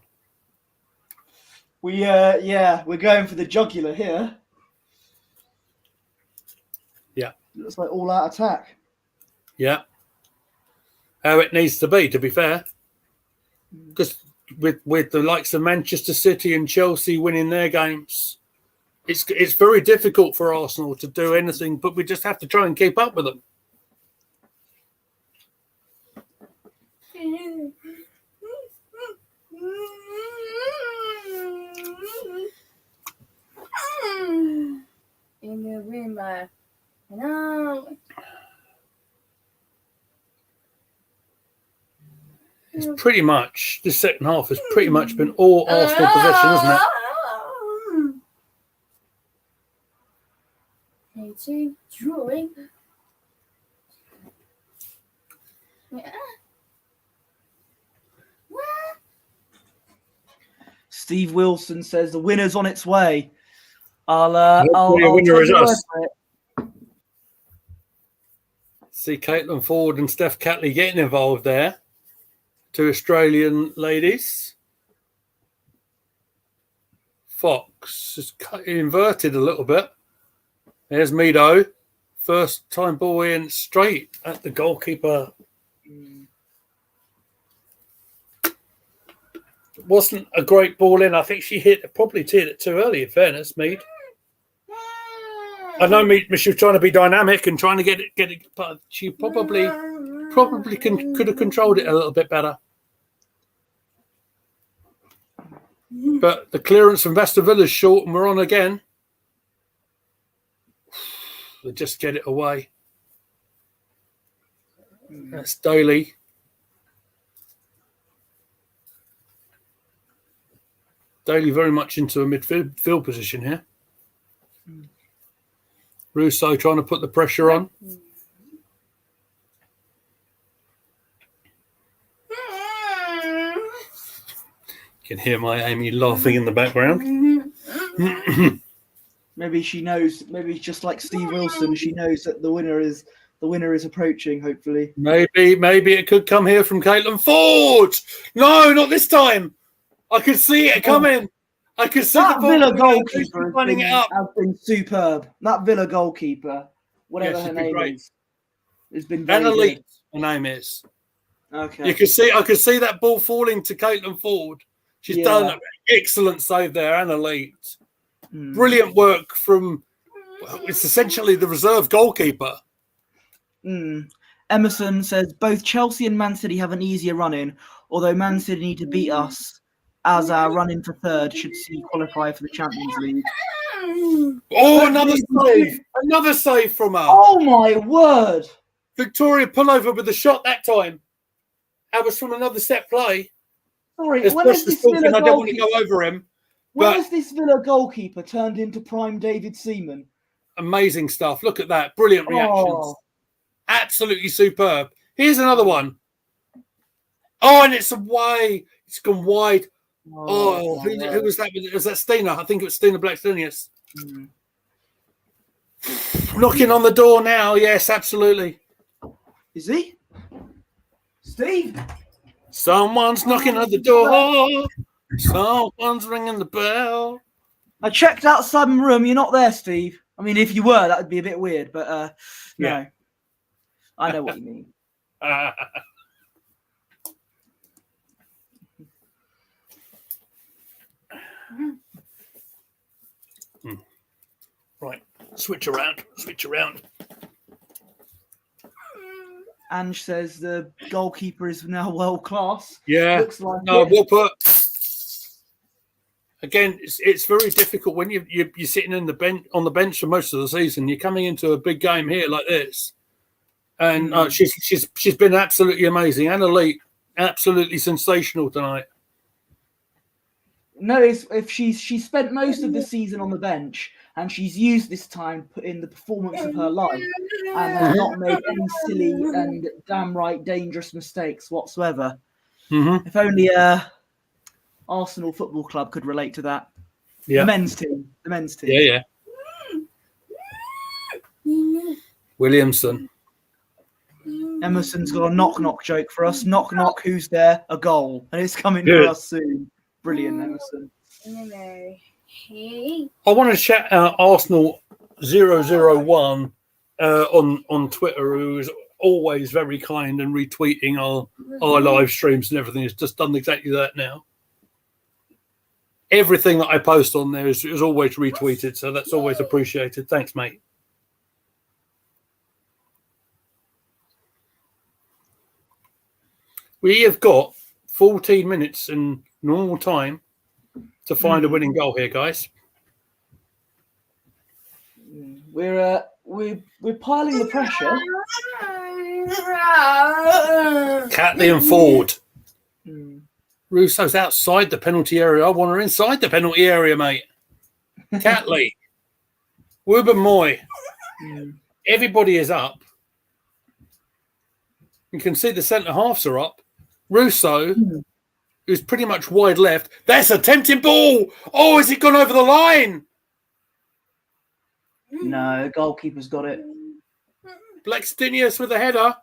We're going for the jugular here. Yeah. Looks like all out attack. Yeah. How it needs to be fair. Because with the likes of Manchester City and Chelsea winning their games, it's very difficult for Arsenal to do anything, but we just have to try and keep up with them. In the room, no. It's pretty much, the second half has pretty much been all Arsenal possession, hasn't it? Drawing. Yeah. Steve Wilson says the winner's on its way. I'll winner is us. It. See Caitlin Ford and Steph Catley getting involved there. Two Australian ladies. Fox is inverted a little bit. There's Mido. First time ball in straight at the goalkeeper. It wasn't a great ball in. I think she probably hit it too early, in fairness, Mead. I know Mead, she was trying to be dynamic and trying to get it, but she probably could have controlled it a little bit better. But the clearance from Aston Villa's short, and we're on again. They just get it away. That's Daly. Daly very much into a midfield position here. Russo trying to put the pressure on. You can hear my Amy laughing in the background. Maybe she knows. Maybe just like Steve Wilson, she knows that the winner is approaching. Hopefully, maybe it could come here from Caitlin Ford. No, not this time. I could see it coming. I could see that the Villa goalkeeper has been superb. That Villa goalkeeper, whatever her name is, has been very Annalise, good. her name is. Okay. You could see. I could see that ball falling to Caitlin Ford. She's done an excellent save there, Annalise. Brilliant work from. It's essentially the reserve goalkeeper. Emerson says both Chelsea and Man City have an easier run in, although Man City need to beat us, as our run in for third should see qualify for the Champions League. Oh, another save from her. Oh my word! Victoria pullover with the shot that time. That was from another set play. Sorry, when has this Villa I don't want to go over him. When has this Villa goalkeeper turned into prime David Seaman? Amazing stuff. Look at that. Brilliant reactions. Absolutely superb. Here's another one. Oh, and it's away. It's gone wide. Who was that? Was that Stina? I think it was Stina Blackstonius. Knocking on the door now. Yes, absolutely. Is he? Steve? Someone's knocking at the door. Someone's ringing the bell. I checked outside my room. You're not there, Steve. I mean, if you were, that would be a bit weird, but no. I know what you mean. Right. Switch around. Ange says the goalkeeper is now world class. Yeah. Looks like we'll put. Again, it's very difficult when you're sitting on the bench for most of the season. You're coming into a big game here like this, and she's been absolutely amazing. Annalise, absolutely sensational tonight. Notice if she spent most of the season on the bench, and she's used this time to put in the performance of her life, and has not made any silly and damn right dangerous mistakes whatsoever. If only Arsenal Football Club could relate to that. Yeah. The men's team. Yeah. Williamson. Emerson's got a knock-knock joke for us. Knock-knock, who's there? A goal. And it's coming for us soon. Brilliant, Emerson. I want to shout out Arsenal 001 on Twitter, who is always very kind and retweeting our live streams and everything. Has just done exactly that now. Everything that I post on there is always retweeted, so that's always appreciated. Thanks, mate. We have got 14 minutes in normal time to find a winning goal here, guys. We're piling the pressure. Catley and Ford. Russo's outside the penalty area. I want her inside the penalty area, mate. Catley. Ruben Moy. Everybody is up. You can see the centre halves are up. Russo, who's pretty much wide left. That's a tempting ball. Oh, has it gone over the line? No, goalkeeper's got it. Blackstonius with a header.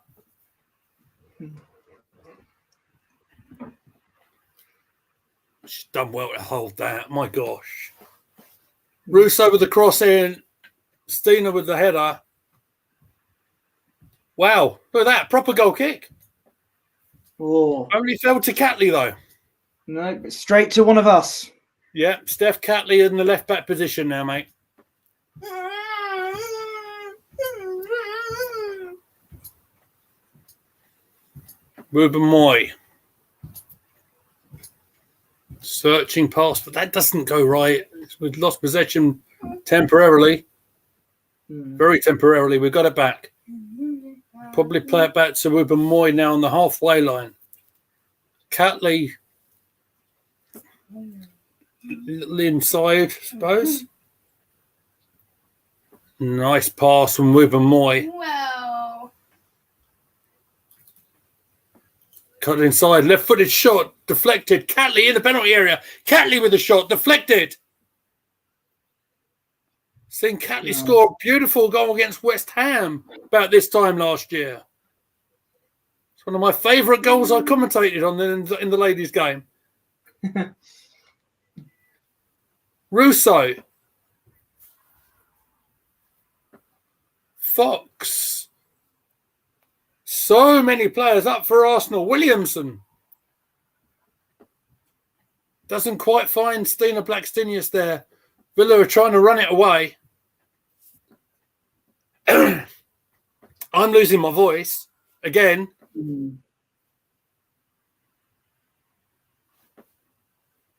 She's done well to hold that. My gosh. Russo with the cross in. Stina with the header. Wow, look at that. Proper goal kick. Oh, Only fell to Catley, though. no, straight to one of us. Yeah, Steph Catley in the left-back position now, mate. Ruben Moy. Searching pass, but that doesn't go right. We've lost possession temporarily. Very temporarily. We got it back. Probably play it back to Ruben Moy now on the halfway line. Catley inside, I suppose. Nice pass from Ruben Moy. Wow. Cut inside, left-footed shot, deflected. Catley in the penalty area. Catley with a shot, deflected. Seen Catley score a beautiful goal against West Ham about this time last year. It's one of my favourite goals I commentated on in the ladies' game. Russo. Fox. So many players up for Arsenal. Williamson. Doesn't quite find Stina Blackstenius there. Villa are trying to run it away. I'm losing my voice again.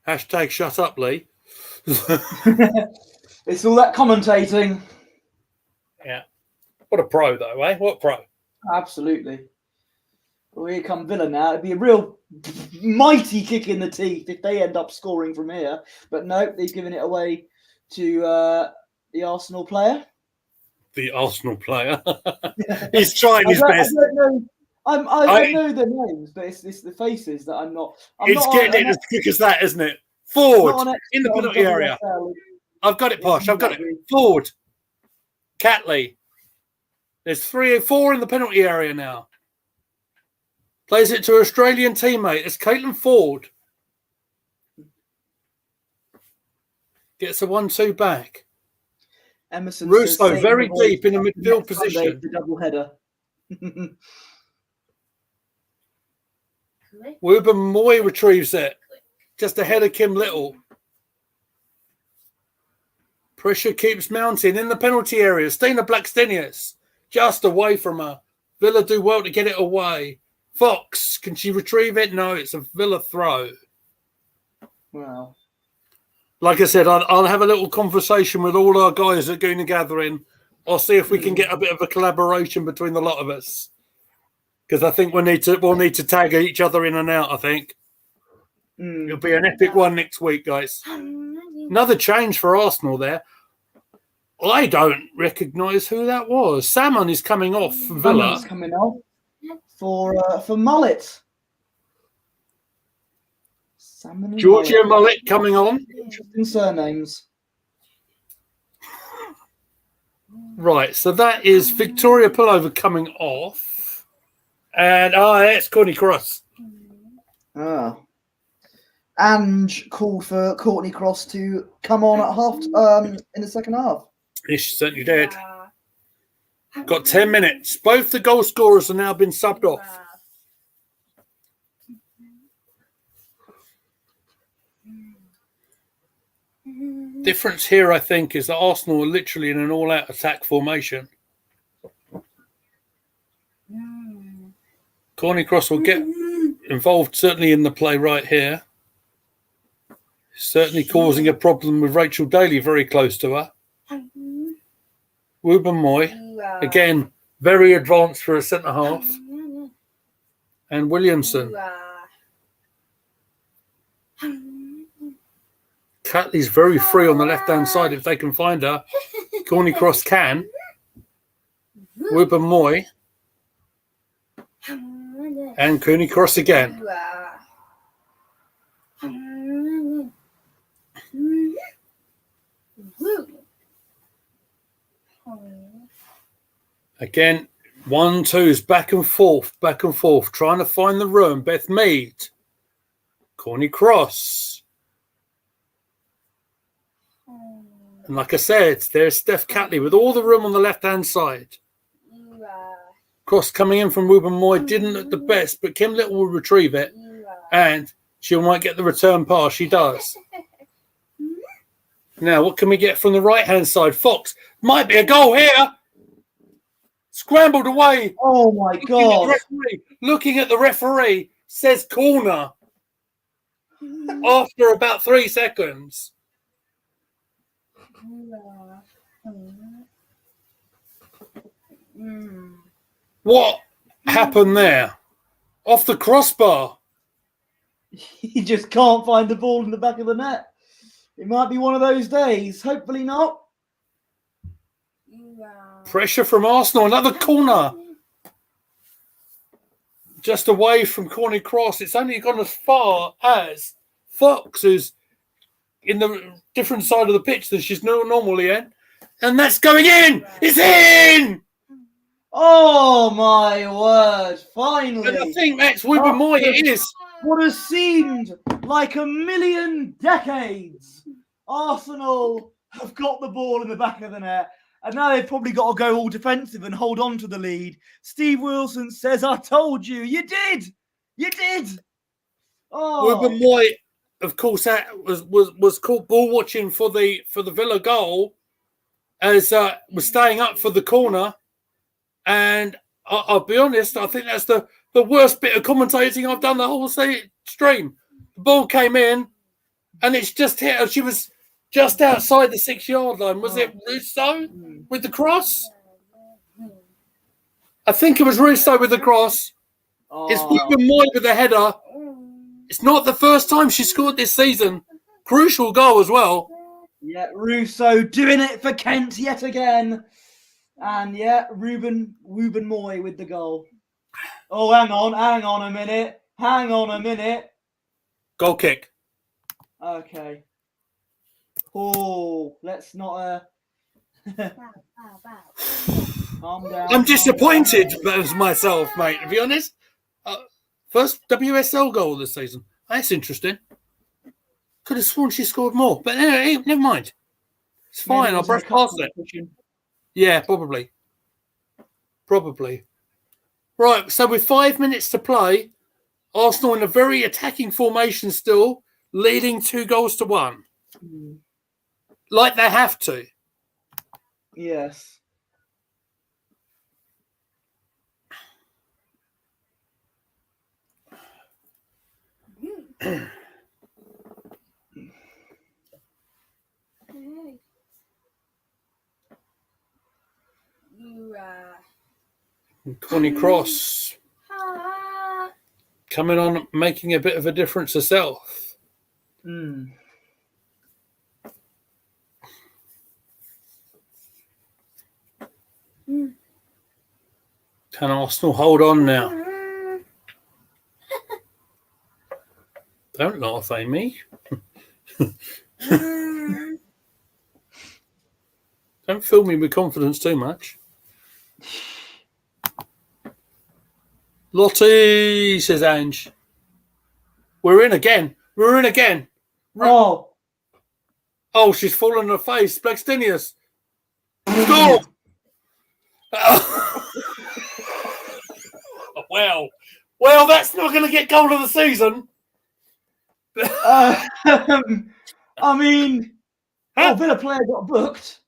Hashtag shut up, Lee. It's all that commentating. Yeah. What a pro, though, eh? What a pro. Absolutely. Well, here come Villa now. It'd be a real mighty kick in the teeth if they end up scoring from here. But no, they've given it away to the Arsenal player. The Arsenal player. He's trying his best. I don't know the names, but it's the faces that I'm not. It's getting it as quick as that, isn't it? Forward in the penalty area. I've got it, Posh. I've got it. Forward. Catley. There's 3 or 4 in the penalty area now. Plays it to an Australian teammate. It's Caitlin Ford. Gets a 1-2 back. Emerson Russo very deep in the midfield position. The double header. Ruben Moy retrieves it. Just ahead of Kim Little. Pressure keeps mounting in the penalty area. Stina Blackstenius just away from her. Villa do well to get it away. Fox, can she retrieve it? No, it's a Villa throw. Wow. Like I said, I'll have a little conversation with all our guys at Gooner Gathering. I'll see if we can get a bit of a collaboration between the lot of us. Because I think we'll need to tag each other in and out, I think. It'll be an epic one next week, guys. Another change for Arsenal there. I don't recognise who that was. Salmon is coming off for Villa. Salmon's coming off for Mullet. Salmon and Georgia Mullet coming on. Interesting surnames. Right, so that is Victoria Pullover coming off. And it's Courtney Cross. And call for Courtney Cross to come on at half in the second half. Yes, she certainly did. Got 10 minutes. Both the goal scorers have now been subbed off. Difference here, I think, is that Arsenal are literally in an all-out attack formation. Courtney Cross will get involved certainly in the play right here. Certainly causing a problem with Rachel Daly very close to her. Ruben Moy, again, very advanced for a centre-half. And Williamson. Catley's very free on the left-hand side if they can find her. Courtney Cross can. Ruben Moy. And Courtney Cross again. Again, 1-2's back and forth, trying to find the room. Beth Mead. Courtney Cross. And like I said, there's Steph Catley with all the room on the left-hand side. Cross coming in from Ruben Moy didn't look the best, but Kim Little will retrieve it, and she might get the return pass. She does. Now, what can we get from the right-hand side? Fox might be a goal here. Scrambled away. Oh, my God. Looking at the referee, says corner after about 3 seconds. What happened there? Off the crossbar. He just can't find the ball in the back of the net. It might be one of those days. Hopefully not. Pressure from Arsenal. Another corner. Just away from Corny Cross. It's only gone as far as Fox, who's in the different side of the pitch than she's normally in. And that's going in. It's in. Oh, my word. Finally. And I think that's Ruben Moy. It is. What has seemed like a million decades. Arsenal have got the ball in the back of the net. And now they've probably got to go all defensive and hold on to the lead. Steve Wilson says, I told you. You did. You did. Oh. Ruben Moy, of course, that was caught ball watching for the Villa goal, as was staying up for the corner. And I'll be honest, I think that's the worst bit of commentating I've done the whole stream. The ball came in, and it's just hit her. She was just outside the 6-yard line. Was it Russo with the cross? I think it was Russo with the cross. It's Ruben Moy with the header. It's not the first time she scored this season. Crucial goal as well. Yeah, Russo doing it for Kent yet again. And yeah, Ruben Moy with the goal. Oh, hang on a minute. Hang on a minute. Goal kick. Okay. Oh, let's not calm down. I'm disappointed with myself, mate, to be honest. First WSL goal this season. That's interesting. Could have sworn she scored more. But anyway, never mind. It's fine. I'll brush past it. Yeah, probably. Right, so with 5 minutes to play, Arsenal in a very attacking formation still, leading 2-1. Like they have to. Yes. Connie Cross coming on, making a bit of a difference herself. Mm. Can Arsenal hold on now? Don't laugh, Amy. Don't fill me with confidence too much. Lottie, says Ange. We're in again. Oh, she's fallen on her face. Blackstenius. Score! Well, that's not going to get goal of the season. I mean, Villa player got booked.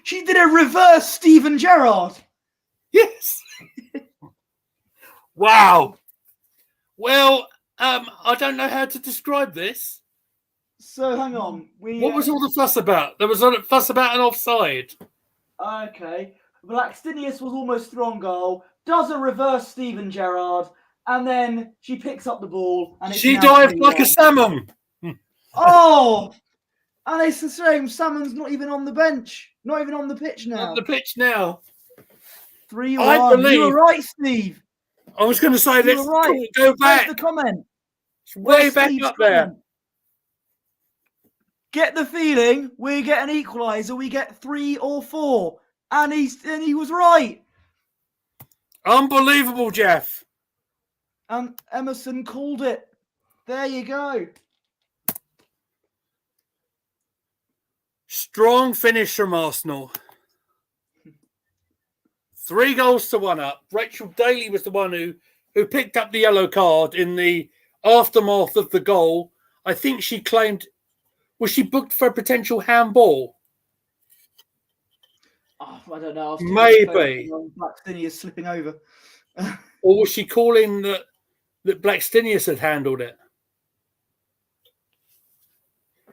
She did a reverse Steven Gerrard. Yes. Wow. Well, I don't know how to describe this. So hang on. What was all the fuss about? There was a fuss about an offside. Okay. Blackstenius was almost through on goal, does a reverse Steven Gerrard, and then she picks up the ball and she dived like a salmon. Oh, and it's the same. Salmon's not even on the bench, not even on the pitch now. On the pitch now. 3-1. I believe. You were right, Steve. I was going to say, let's right. go back. Where's the comment? It's way back Steve's up there. comment? Get the feeling we get an equaliser, we get 3 or 4. And he was right. Unbelievable, Jeff. And Emerson called it. There you go. Strong finish from Arsenal. 3-1 up. Rachel Daly was the one who picked up the yellow card in the aftermath of the goal. I think she claimed, was she booked for a potential handball? Oh, I don't know. I was Maybe. Blackstonius is slipping over. Or was she calling that Blackstonius had handled it?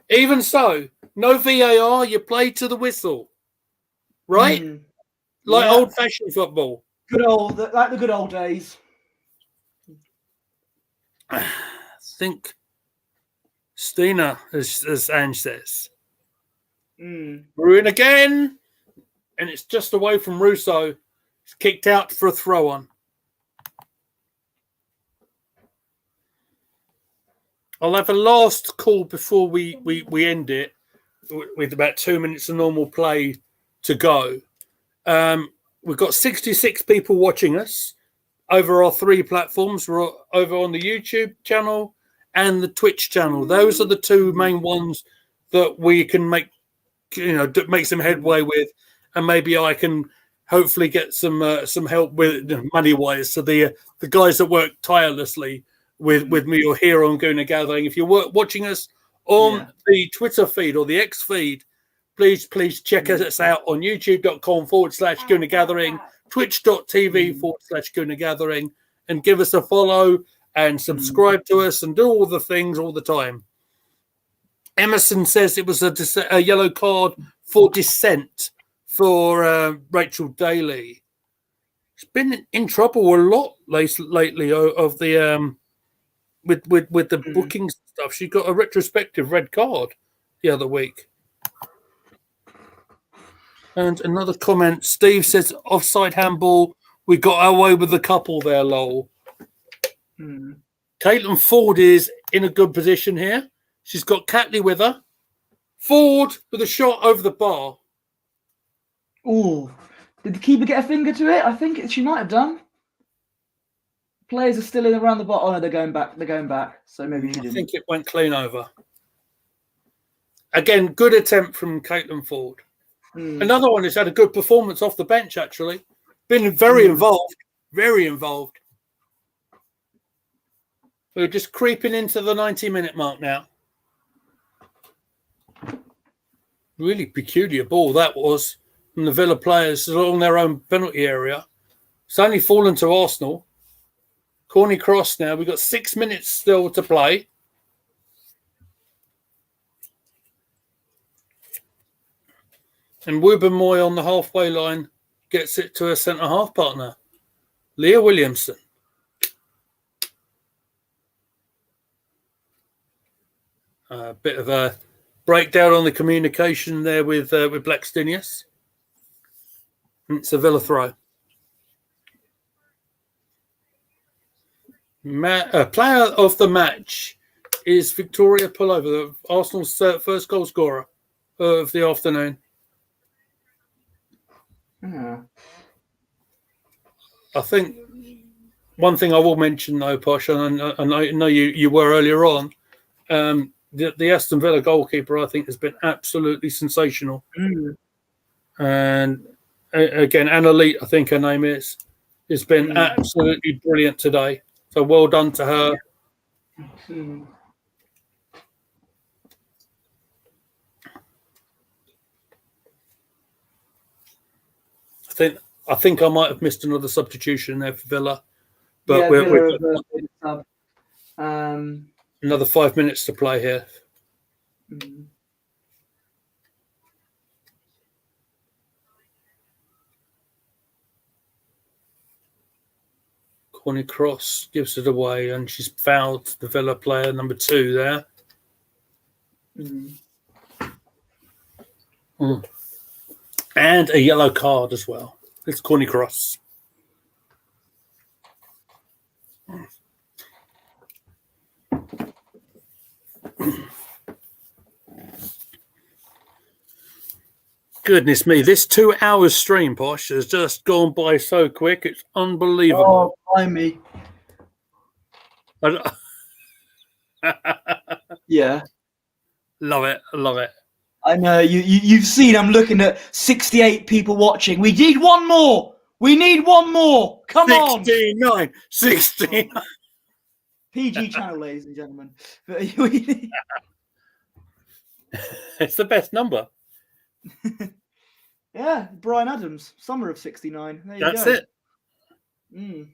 Even so, no VAR, you play to the whistle. Right? Like old-fashioned football. Good old, like the good old days. I think Stina, as Ange says. We're in again, and it's just away from Russo. It's kicked out for a throw-on. I'll have a last call before we end it, with about 2 minutes of normal play to go. We've got 66 people watching us over our 3 platforms. We're over on the YouTube channel and the Twitch channel. Those are the 2 main ones that we can make some headway with, and maybe I can hopefully get some help with money wise. So the guys that work tirelessly with me or here on Gooner Gathering. If you're watching us on the Twitter feed or the X feed, please check us out on youtube.com/Gooner Gathering, twitch.tv/Gooner Gathering, and give us a follow and subscribe to us and do all the things all the time. Emerson says it was a yellow card for dissent for Rachel Daly. She's been in trouble a lot lately of the with the bookings and stuff. She got a retrospective red card the other week. And another comment, Steve says, offside handball, we got away with the couple there, lol. Caitlin Ford is in a good position here. She's got Catley with her. Ford with a shot over the bar. Oh, did the keeper get a finger to it? I think she might have done. Players are still in around the bottom. Oh, no, they're going back. So maybe she didn't. I think it went clean over. Again, good attempt from Caitlin Ford. Another one who's had a good performance off the bench, actually. Been very involved. Very involved. We're just creeping into the 90-minute mark now. Really peculiar ball that was from the Villa players along their own penalty area. It's only fallen to Arsenal. Corny cross now. We've got 6 minutes still to play. And Wubben-Moy on the halfway line gets it to a centre-half partner, Leah Williamson. A bit of a breakdown on the communication there with Blackstonius. It's a Villa throw. Player of the match is Victoria Pullover, Arsenal's first goal scorer of the afternoon. I think one thing I will mention, though, Posh, and I know you were earlier on, the Aston Villa goalkeeper, I think, has been absolutely sensational. And again, Anna Leet, I think her name is, has been absolutely brilliant today. So well done to her. I think I might have missed another substitution there for Villa, but we're another 5 minutes to play here. Corny cross gives it away, and she's fouled the Villa player number 2 there. And a yellow card as well. It's corny cross. Goodness me, this 2 hours stream, Posh, has just gone by so quick. It's unbelievable. Oh, by me. Yeah. Love it. Love it. I know. You've seen I'm looking at 68 people watching. We need one more. We need one more. Come on. 69. PG channel, ladies and gentlemen. It's the best number. Yeah, Brian Adams, summer of '69. There you That's go. it. Mm.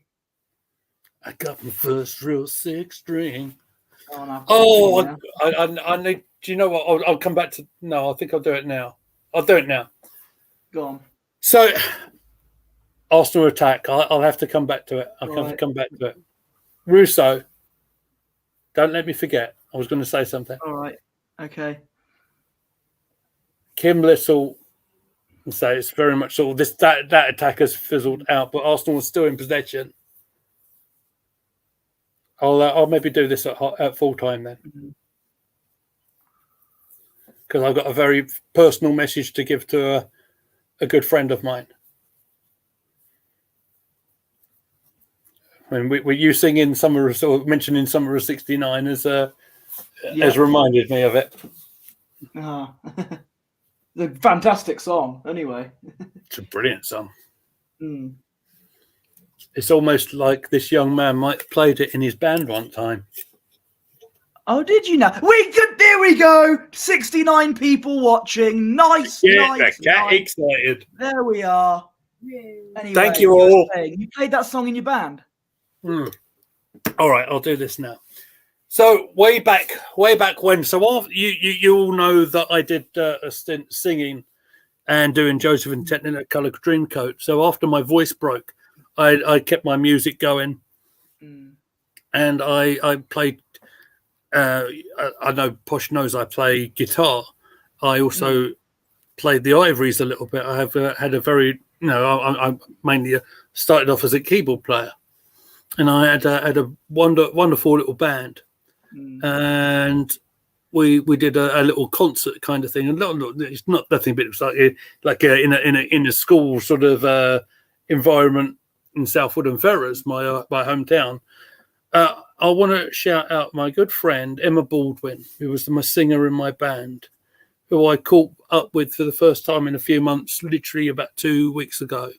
I got my first real 6-string. Oh, no, I need. Do you know what? I'll come back to. No, I think I'll do it now. I'll do it now. Go on. So, Arsenal attack. I'll have to come back to it. I'll have to come back to it. Russo. Don't let me forget. I was going to say something. All right. Okay. Kim Little. So it's very much sort of that attack has fizzled out, but Arsenal was still in possession. I'll maybe do this at full time then, because I've got a very personal message to give to a good friend of mine. When you singing summer or mentioning summer of '69 has reminded me of it. The fantastic song, anyway. It's a brilliant song. Mm. It's almost like this young man might have played it in his band one time. Oh, did you know? There we go. 69 people watching. Nice. Yeah, nice, nice. Excited. There we are. Anyway, thank you all. You played that song in your band. All right, I'll do this now. So way back when. So after, you all know that I did a stint singing and doing Joseph and Technicolor Dreamcoat. So after my voice broke, I kept my music going, and I played. I know Posh knows I play guitar. I also played the ivories a little bit. I have had a very, I mainly started off as a keyboard player, and I had a wonderful little band, and we did a little concert kind of thing. And it's not nothing, but it was like in a school sort of environment in South Woodham Ferrers, my hometown. I want to shout out my good friend Emma Baldwin, who was my singer in my band, who I caught up with for the first time in a few months, literally about 2 weeks ago.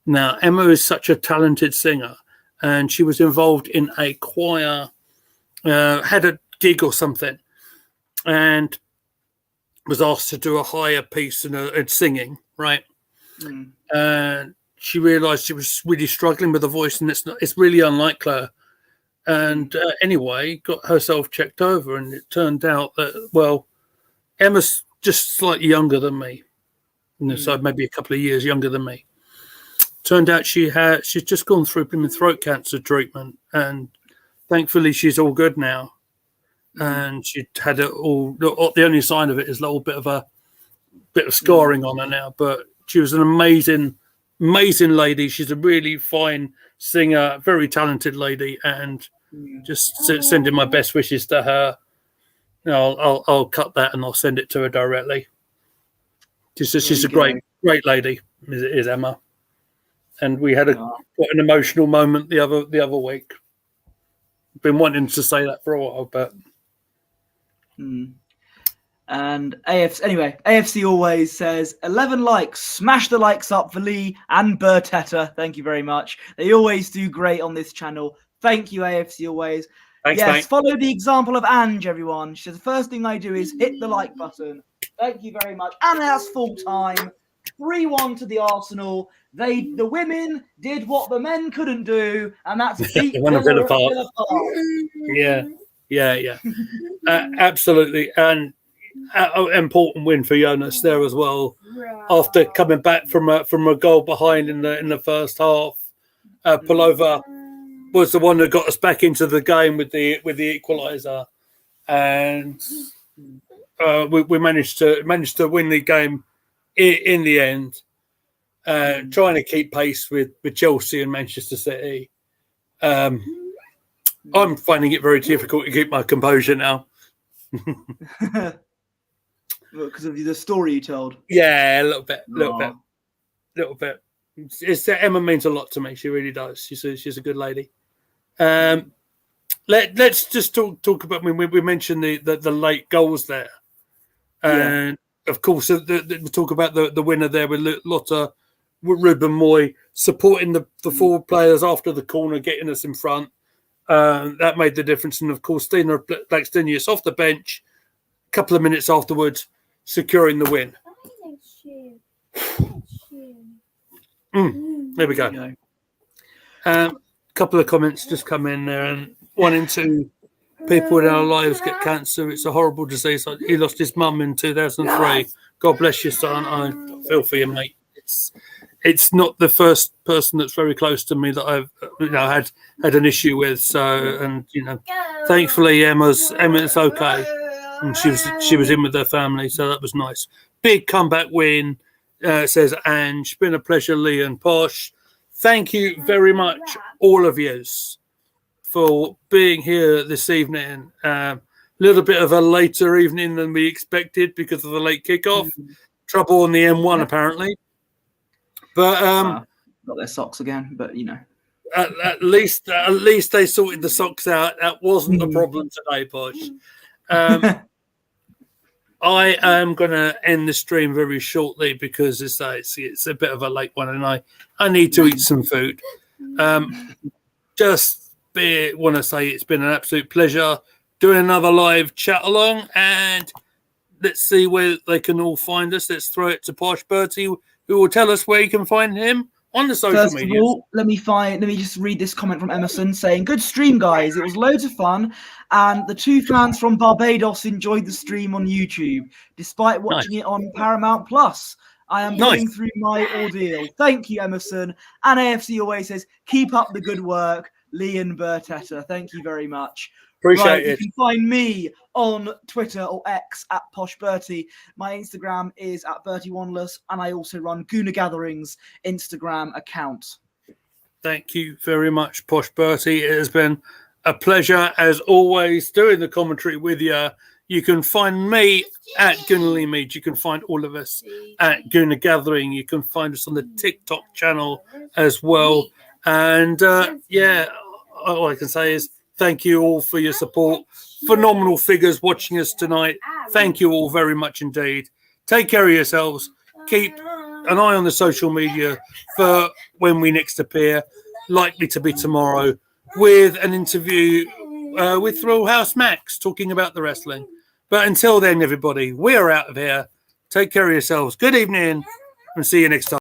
Now, Emma is such a talented singer, and she was involved in a choir, had a gig or something, and was asked to do a higher piece and singing, right? And she realised she was really struggling with the voice, and it's really unlike her. And anyway, got herself checked over, and it turned out that, well, Emma's just slightly younger than me, so maybe a couple of years younger than me. Turned out she's just gone through throat cancer treatment, and thankfully she's all good now. And she had it all. The only sign of it is a little bit of scarring on her now, but she was an amazing lady. She's a really fine singer, very talented lady, and just sending my best wishes to her. I'll cut that and I'll send it to her directly. She's a great lady, is Emma, and we had quite an emotional moment the other week. Been wanting to say that for a while, but. And AFC always says 11 likes. Smash the likes up for Lee and Bertetta. Thank you very much. They always do great on this channel. Thank you, AFC always. Thanks, yes, mate. Follow the example of Ange, everyone. She says the first thing I do is hit the like button. Thank you very much. And that's full time. 3-1 to the Arsenal. The women did what the men couldn't do, and that's beat Villa apart. Yeah. Absolutely. And important win for Jonas there as well. After coming back from a goal behind in the first half, Pullover was the one that got us back into the game with the equaliser, and we managed to win the game in the end. Trying to keep pace with Chelsea and Manchester City. I'm finding it very difficult to keep my composure now. Because of the story you told. Yeah, a little bit. Emma means a lot to me. She really does. She's a good lady. Let's just talk about when we mentioned the late goals there, and of course we talk about the winner there with Lotta Ruben Moy supporting the forward players after the corner, getting us in front. That made the difference. And of course, Stina Blackstenius off the bench, a couple of minutes afterwards, securing the win. There we go. Couple of comments just come in there, and 1 in 2 people in our lives get cancer. It's a horrible disease. He lost his mum in 2003. God bless you, son. I feel for you, mate. It's not the first person that's very close to me that I've had an issue with. So, and thankfully Emma's okay, and she was in with her family, so that was nice. Big comeback win, says Ange. Been a pleasure, Lee and Posh. Thank you very much, all of yous, for being here this evening. A little bit of a later evening than we expected because of the late kickoff. Trouble on the M1 apparently. But got their socks again, but at least they sorted the socks out. That wasn't the problem today, Posh. I am going to end the stream very shortly because it's a bit of a late one, and I need to eat some food. Just want to say it's been an absolute pleasure doing another live chat along, and let's see where they can all find us. Let's throw it to Posh Bertie, who will tell us where you can find him on the social media. First of all, let me just read this comment from Emerson saying, "Good stream, guys. It was loads of fun, and the 2 fans from Barbados enjoyed the stream on YouTube, despite watching it on Paramount Plus. I am going through my ordeal. Thank you, Emerson." And AFC always says, "Keep up the good work, Lee and Bertetta." Thank you very much. Appreciate it. You can find me on Twitter or X at Posh Bertie. My Instagram is at Bertie Wanless, and I also run Gooner Gatherings Instagram account. Thank you very much, Posh Bertie. It has been a pleasure, as always, doing the commentary with you. You can find me at Gooner Mead. You can find all of us at Gooner Gathering. You can find us on the TikTok channel as well. And all I can say is thank you all for your support. Phenomenal figures watching us tonight. Thank you all very much indeed. Take care of yourselves. Keep an eye on the social media for when we next appear, likely to be tomorrow, with an interview with Thrill House Max talking about the wrestling. But until then, everybody, we're out of here. Take care of yourselves. Good evening, and see you next time.